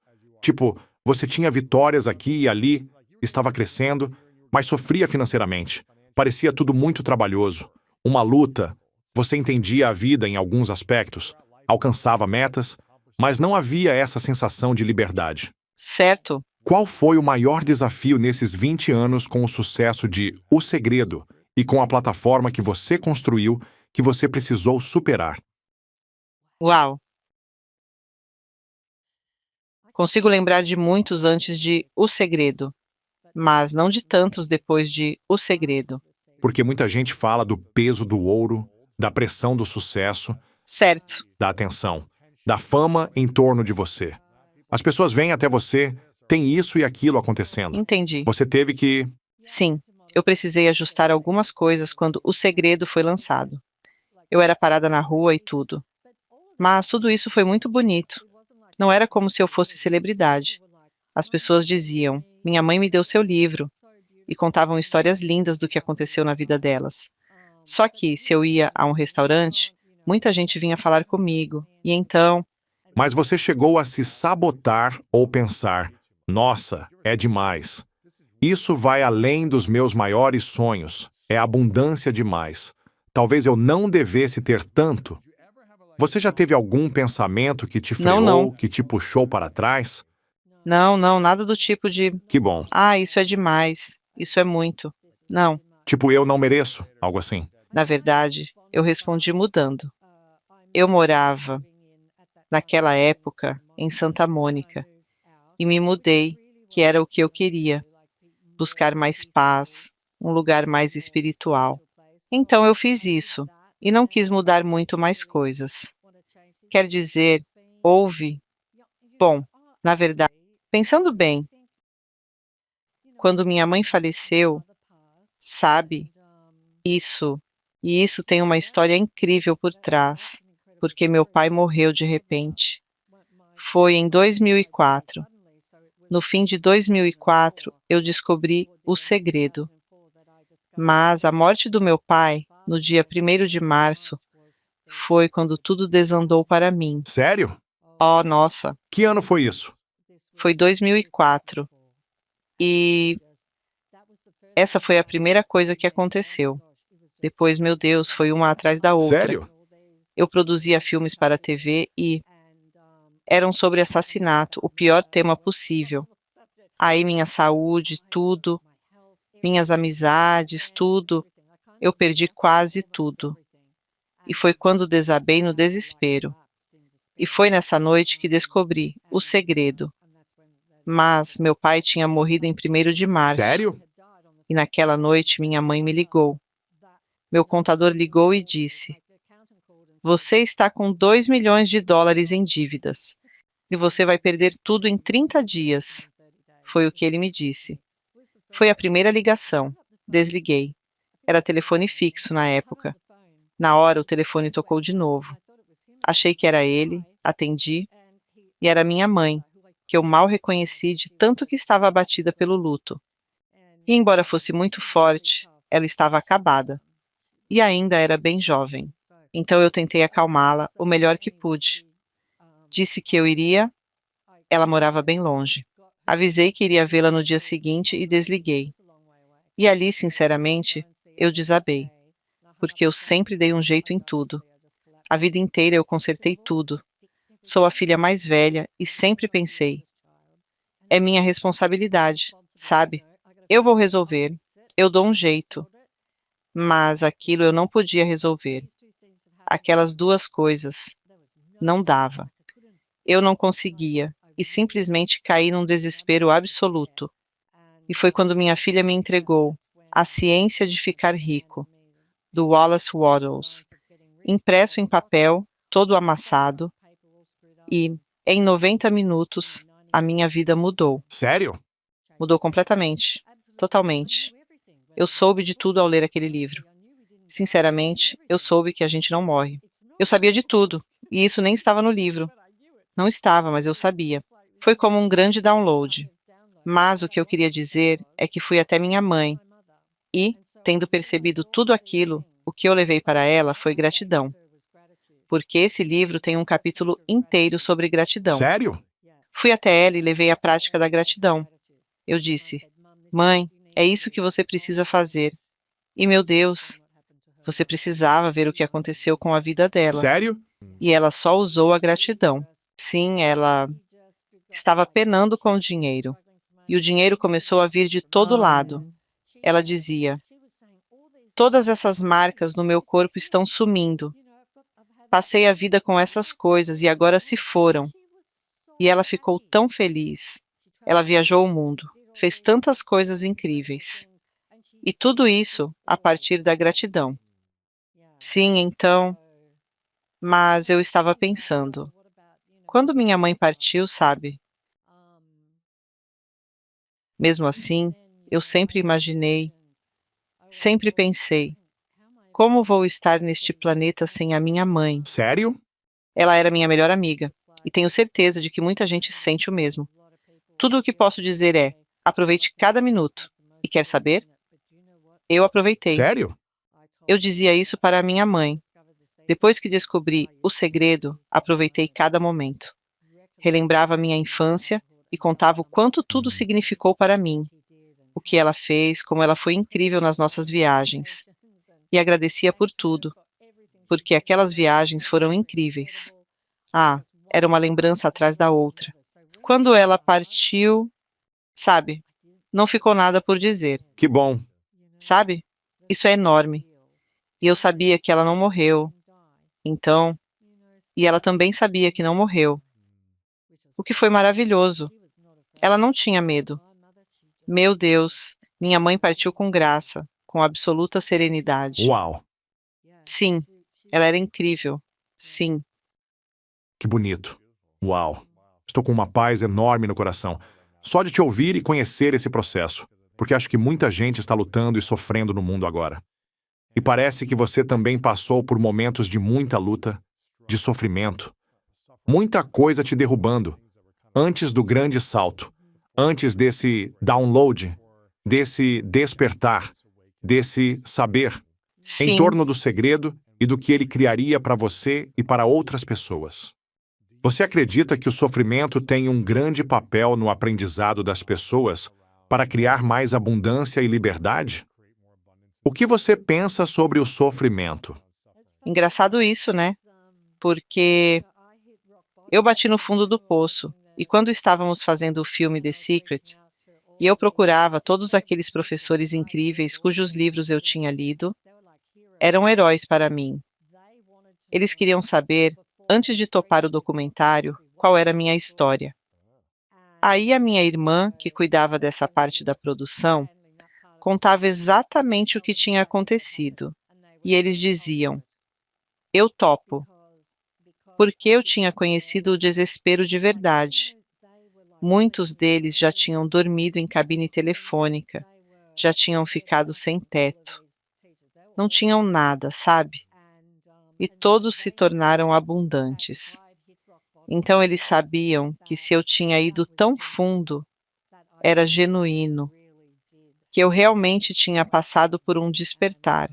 Tipo, você tinha vitórias aqui e ali, estava crescendo, mas sofria financeiramente. Parecia tudo muito trabalhoso. Uma luta. Você entendia a vida em alguns aspectos, alcançava metas, mas não havia essa sensação de liberdade. Certo? Qual foi o maior desafio nesses 20 anos com o sucesso de O Segredo e com a plataforma que você construiu que você precisou superar? Uau! Consigo lembrar de muitos antes de O Segredo, mas não de tantos depois de O Segredo. Porque muita gente fala do peso do ouro, da pressão do sucesso, Certo. da atenção, da fama em torno de você. As pessoas vêm até você, tem isso e aquilo acontecendo. Entendi. Você teve que... Sim, eu precisei ajustar algumas coisas quando O Segredo foi lançado. Eu era parada na rua e tudo. Mas tudo isso foi muito bonito. Não era como se eu fosse celebridade. As pessoas diziam: minha mãe me deu seu livro, e contavam histórias lindas do que aconteceu na vida delas. Só que, se eu ia a um restaurante, muita gente vinha falar comigo, e então, Mas você chegou a se sabotar ou pensar, nossa, é demais. Isso vai além dos meus maiores sonhos. É abundância demais. Talvez eu não devesse ter tanto. Você já teve algum pensamento que te freou, não. que te puxou para trás? não, nada do tipo de, Que bom. isso é demais, isso é muito. Não, Tipo, eu não mereço, algo assim. na verdade, eu respondi mudando. Eu morava, naquela época, em Santa Mônica, e me mudei, que era o que eu queria, buscar mais paz, um lugar mais espiritual. Então eu fiz isso, e não quis mudar muito mais coisas. Quer dizer, bom, na verdade, pensando bem, quando minha mãe faleceu, sabe, isso, e isso tem uma história incrível por trás, porque meu pai morreu de repente. Foi em 2004. No fim de 2004, eu descobri o segredo. Mas a morte do meu pai, no dia 1º de março, foi quando tudo desandou para mim. Sério? Oh, nossa, Que ano foi isso? foi 2004. E essa foi a primeira coisa que aconteceu. Depois, meu Deus, foi uma atrás da outra. Sério? Eu produzia filmes para a TV e eram sobre assassinato, o pior tema possível. Aí minha saúde, tudo, minhas amizades, tudo, eu perdi quase tudo. E foi quando desabei no desespero. E foi nessa noite que descobri o segredo. Mas meu pai tinha morrido em 1º de março. Sério? E naquela noite minha mãe me ligou. Meu contador ligou e disse: você está com 2 milhões de dólares em dívidas. E você vai perder tudo em 30 dias. Foi o que ele me disse. Foi a primeira ligação. Desliguei. Era telefone fixo na época. Na hora, o telefone tocou de novo. Achei que era ele, atendi, e era minha mãe, que eu mal reconheci de tanto que estava abatida pelo luto. E embora fosse muito forte, ela estava acabada. E ainda era bem jovem. Então eu tentei acalmá-la o melhor que pude. Disse que eu iria, ela morava bem longe. Avisei que iria vê-la no dia seguinte e desliguei. E ali, sinceramente, eu desabei, porque eu sempre dei um jeito em tudo. A vida inteira eu consertei tudo. Sou a filha mais velha e sempre pensei, é minha responsabilidade, sabe? Eu vou resolver, eu dou um jeito. Mas aquilo eu não podia resolver. Aquelas duas coisas. Não dava. Eu não conseguia e simplesmente caí num desespero absoluto. E foi quando minha filha me entregou A Ciência de Ficar Rico, do Wallace Wattles, impresso em papel, todo amassado, e, em 90 minutos, a minha vida mudou. Sério? Mudou completamente, totalmente. Eu soube de tudo ao ler aquele livro. Sinceramente, eu soube que a gente não morre. Eu sabia de tudo, e isso nem estava no livro. Não estava, mas eu sabia. Foi como um grande download. Mas o que eu queria dizer é que fui até minha mãe e, tendo percebido tudo aquilo, o que eu levei para ela foi gratidão. Porque esse livro tem um capítulo inteiro sobre gratidão. Sério? Fui até ela e levei a prática da gratidão. Eu disse, mãe, é isso que você precisa fazer. E, meu Deus, você precisava ver o que aconteceu com a vida dela. Sério? E ela só usou a gratidão. Sim, ela estava penando com o dinheiro. E o dinheiro começou a vir de todo lado. Ela dizia, todas essas marcas no meu corpo estão sumindo. Passei a vida com essas coisas e agora se foram. E ela ficou tão feliz. Ela viajou o mundo, fez tantas coisas incríveis. E tudo isso a partir da gratidão. Sim, então, mas eu estava pensando, quando minha mãe partiu, sabe? Mesmo assim, eu sempre imaginei, sempre pensei, como vou estar neste planeta sem a minha mãe? Sério? Ela era minha melhor amiga, e tenho certeza de que muita gente sente o mesmo. Tudo o que posso dizer é, aproveite cada minuto. E quer saber? Eu aproveitei. Sério? Eu dizia isso para a minha mãe. Depois que descobri o segredo, aproveitei cada momento. Relembrava minha infância e contava o quanto tudo significou para mim, o que ela fez, como ela foi incrível nas nossas viagens. E agradecia por tudo, porque aquelas viagens foram incríveis. Ah, era uma lembrança atrás da outra. Quando ela partiu, sabe, não ficou nada por dizer, Que bom. sabe? Isso é enorme. E eu sabia que ela não morreu. Então, e ela também sabia que não morreu. O que foi maravilhoso. Ela não tinha medo. Meu Deus, minha mãe partiu com graça, com absoluta serenidade. Uau, Sim, ela era incrível. Sim. que bonito. Uau. Estou com uma paz enorme no coração. Só de te ouvir e conhecer esse processo, porque acho que muita gente está lutando e sofrendo no mundo agora. E parece que você também passou por momentos de muita luta, de sofrimento. Muita coisa te derrubando, antes do grande salto, antes desse download, desse despertar, desse saber, em Sim, torno do segredo e do que ele criaria para você e para outras pessoas. Você acredita que o sofrimento tem um grande papel no aprendizado das pessoas para criar mais abundância e liberdade? O que você pensa sobre o sofrimento? engraçado isso, né? Porque eu bati no fundo do poço. E quando estávamos fazendo o filme The Secret, e eu procurava todos aqueles professores incríveis cujos livros eu tinha lido, eram heróis para mim. Eles queriam saber, antes de topar o documentário, qual era a minha história. Aí a minha irmã, que cuidava dessa parte da produção, contava exatamente o que tinha acontecido. E eles diziam, eu topo, porque eu tinha conhecido o desespero de verdade. Muitos deles já tinham dormido em cabine telefônica, já tinham ficado sem teto. Não tinham nada, sabe? e todos se tornaram abundantes. Então eles sabiam que se eu tinha ido tão fundo, era genuíno, que eu realmente tinha passado por um despertar.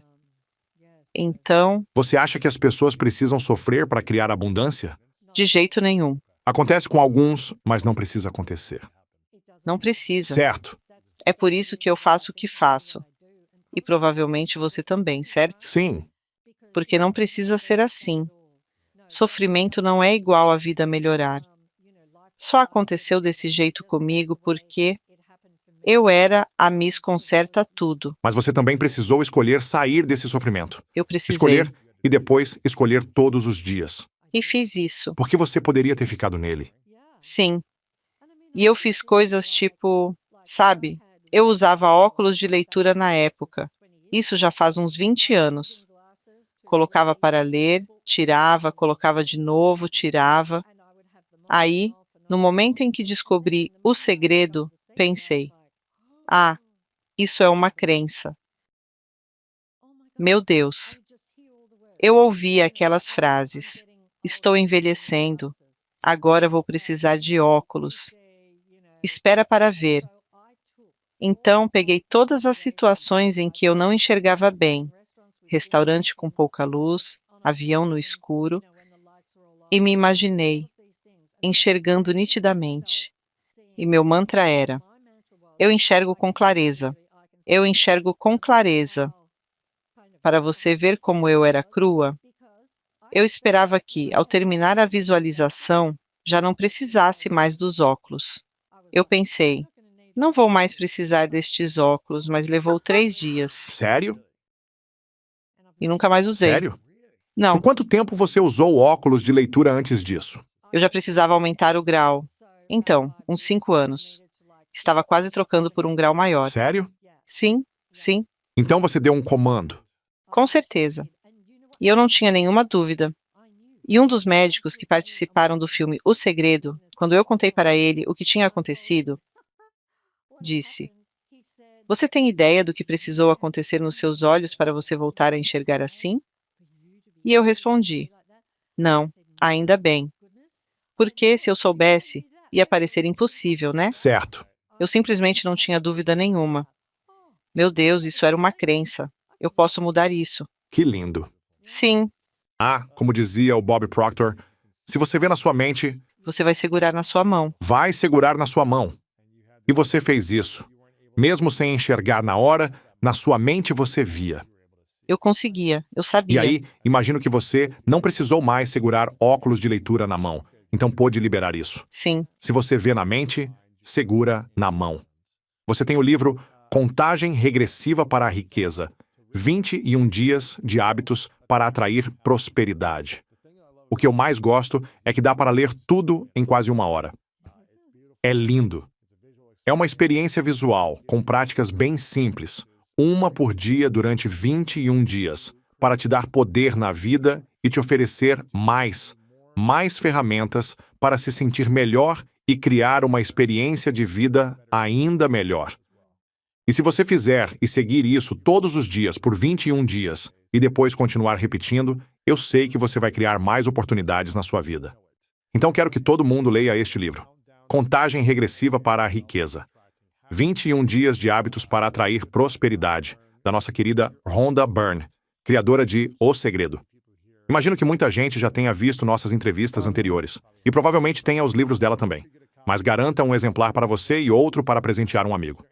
Então, Você acha que as pessoas precisam sofrer para criar abundância? de jeito nenhum, Acontece com alguns, mas não precisa acontecer. não precisa. Certo? É por isso que eu faço o que faço. E provavelmente você também, certo? Sim. Porque não precisa ser assim. Sofrimento não é igual a vida melhorar. Só aconteceu desse jeito comigo porque eu era a Miss Conserta Tudo. Mas você também precisou escolher sair desse sofrimento. Eu precisei. Escolher e depois escolher todos os dias. E fiz isso. Porque você poderia ter ficado nele. Sim. E eu fiz coisas tipo, sabe, eu usava óculos de leitura na época. Isso já faz uns 20 anos. Colocava para ler, tirava, colocava de novo, tirava. Aí, no momento em que descobri o segredo, pensei: ah, isso é uma crença. Meu Deus. Eu ouvia aquelas frases: estou envelhecendo, agora vou precisar de óculos. Espera para ver. Então, peguei todas as situações em que eu não enxergava bem, restaurante com pouca luz, avião no escuro, e me imaginei enxergando nitidamente. E meu mantra era: eu enxergo com clareza. Eu enxergo com clareza. Para você ver como eu era crua, eu esperava que, ao terminar a visualização, já não precisasse mais dos óculos. Eu pensei: não vou mais precisar destes óculos, mas levou 3 dias. Sério? E nunca mais usei. Sério? Não, Por quanto tempo você usou óculos de leitura antes disso? eu já precisava aumentar o grau. Então, uns 5 anos. Estava quase trocando por um grau maior. Sério? Sim, sim, Então você deu um comando. com certeza. E eu não tinha nenhuma dúvida. E um dos médicos que participaram do filme O Segredo, quando eu contei para ele o que tinha acontecido, disse: você tem ideia do que precisou acontecer nos seus olhos para você voltar a enxergar assim? E eu respondi: não, ainda bem. Porque se eu soubesse, ia parecer impossível, né? Certo. Eu simplesmente não tinha dúvida nenhuma. Meu Deus, isso era uma crença. Eu posso mudar isso. Que lindo. Sim, Ah, como dizia o Bob Proctor, se você vê na sua mente, você vai segurar na sua mão. vai segurar na sua mão. E você fez isso. Mesmo sem enxergar na hora, na sua mente você via. Eu conseguia, eu E sabia. aí, imagino que você não precisou mais segurar óculos de leitura na mão. Então pôde liberar isso. Sim, Se você vê na mente, segura na mão. Você tem o livro Contagem Regressiva para a Riqueza. 21 dias de hábitos para atrair prosperidade. O que eu mais gosto é que dá para ler tudo em quase 1 hora. É lindo. É uma experiência visual, com práticas bem simples, uma por dia durante 21 dias, para te dar poder na vida e te oferecer mais ferramentas para se sentir melhor e criar uma experiência de vida ainda melhor. E se você fizer e seguir isso todos os dias por 21 dias e depois continuar repetindo, eu sei que você vai criar mais oportunidades na sua vida. Então quero que todo mundo leia este livro. Contagem Regressiva para a Riqueza. 21 dias de hábitos para atrair prosperidade, da nossa querida Rhonda Byrne, criadora de O Segredo. Imagino que muita gente já tenha visto nossas entrevistas anteriores, e provavelmente tenha os livros dela também. Mas garanta um exemplar para você e outro para presentear um amigo.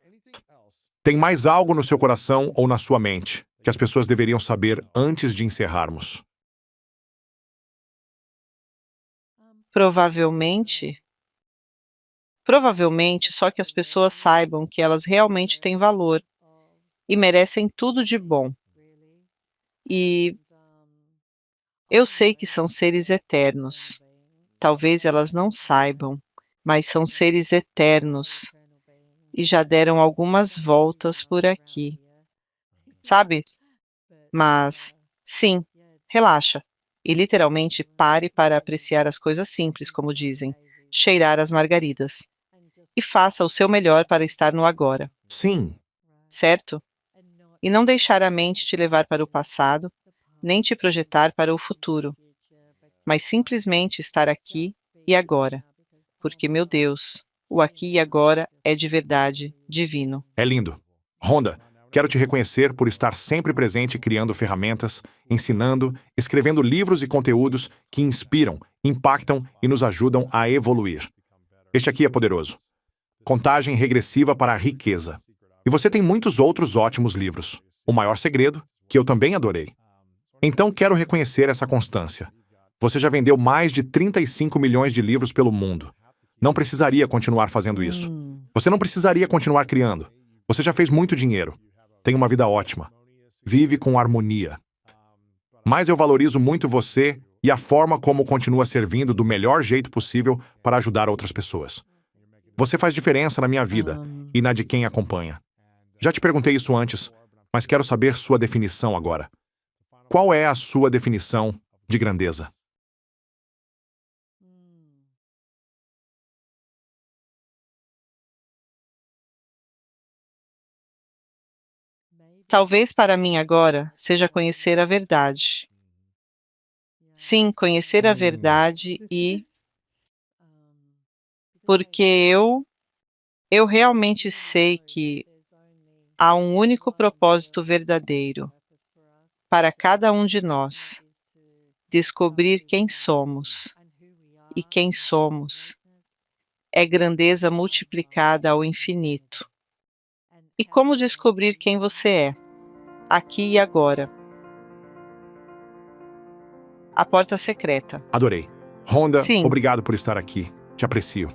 Tem mais algo no seu coração ou na sua mente que as pessoas deveriam saber antes de encerrarmos? provavelmente só que as pessoas saibam que elas realmente têm valor e merecem tudo de bom. E eu sei que são seres eternos. Talvez elas não saibam, mas são seres eternos e já deram algumas voltas por aqui. Sabe? Mas, sim, relaxa. E literalmente pare para apreciar as coisas simples, como dizem, cheirar as margaridas. E faça o seu melhor para estar no agora, Sim. certo? E não deixar a mente te levar para o passado nem te projetar para o futuro, mas simplesmente estar aqui e agora, porque, meu Deus, o aqui e agora é de verdade divino. É lindo. Rhonda, quero te reconhecer por estar sempre presente criando ferramentas, ensinando, escrevendo livros e conteúdos que inspiram, impactam e nos ajudam a evoluir. Este aqui é poderoso. Contagem regressiva para a riqueza. E você tem muitos outros ótimos livros. O Maior Segredo, que eu também adorei. Então quero reconhecer essa constância. Você já vendeu mais de 35 milhões de livros pelo mundo. Não precisaria continuar fazendo isso. Você não precisaria continuar criando. Você já fez muito dinheiro. Tem uma vida ótima. Vive com harmonia. Mas eu valorizo muito você e a forma como continua servindo do melhor jeito possível para ajudar outras pessoas. Você faz diferença na minha vida e na de quem acompanha. Já te perguntei isso antes, mas quero saber sua definição agora. Qual é a sua definição de grandeza? Talvez para mim agora seja conhecer a verdade. Sim, conhecer a verdade porque eu realmente sei que há um único propósito verdadeiro para cada um de nós: descobrir quem somos. E quem somos é grandeza multiplicada ao infinito. E como descobrir quem você é, aqui e agora? A porta secreta. Adorei. Rhonda, Sim. obrigado por estar aqui. Te aprecio.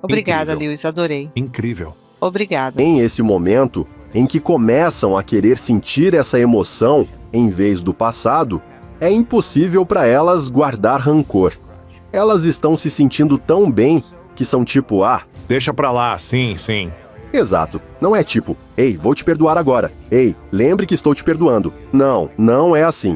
Obrigada, Incrível. Lewis, adorei. Incrível. Obrigada. Em esse momento em que começam a querer sentir essa emoção em vez do passado, é impossível para elas guardar rancor. Elas estão se sentindo tão bem que são tipo, Deixa pra lá, sim. exato. Não é tipo, ei, vou te perdoar agora. Ei, lembre que estou te perdoando. Não, não é assim.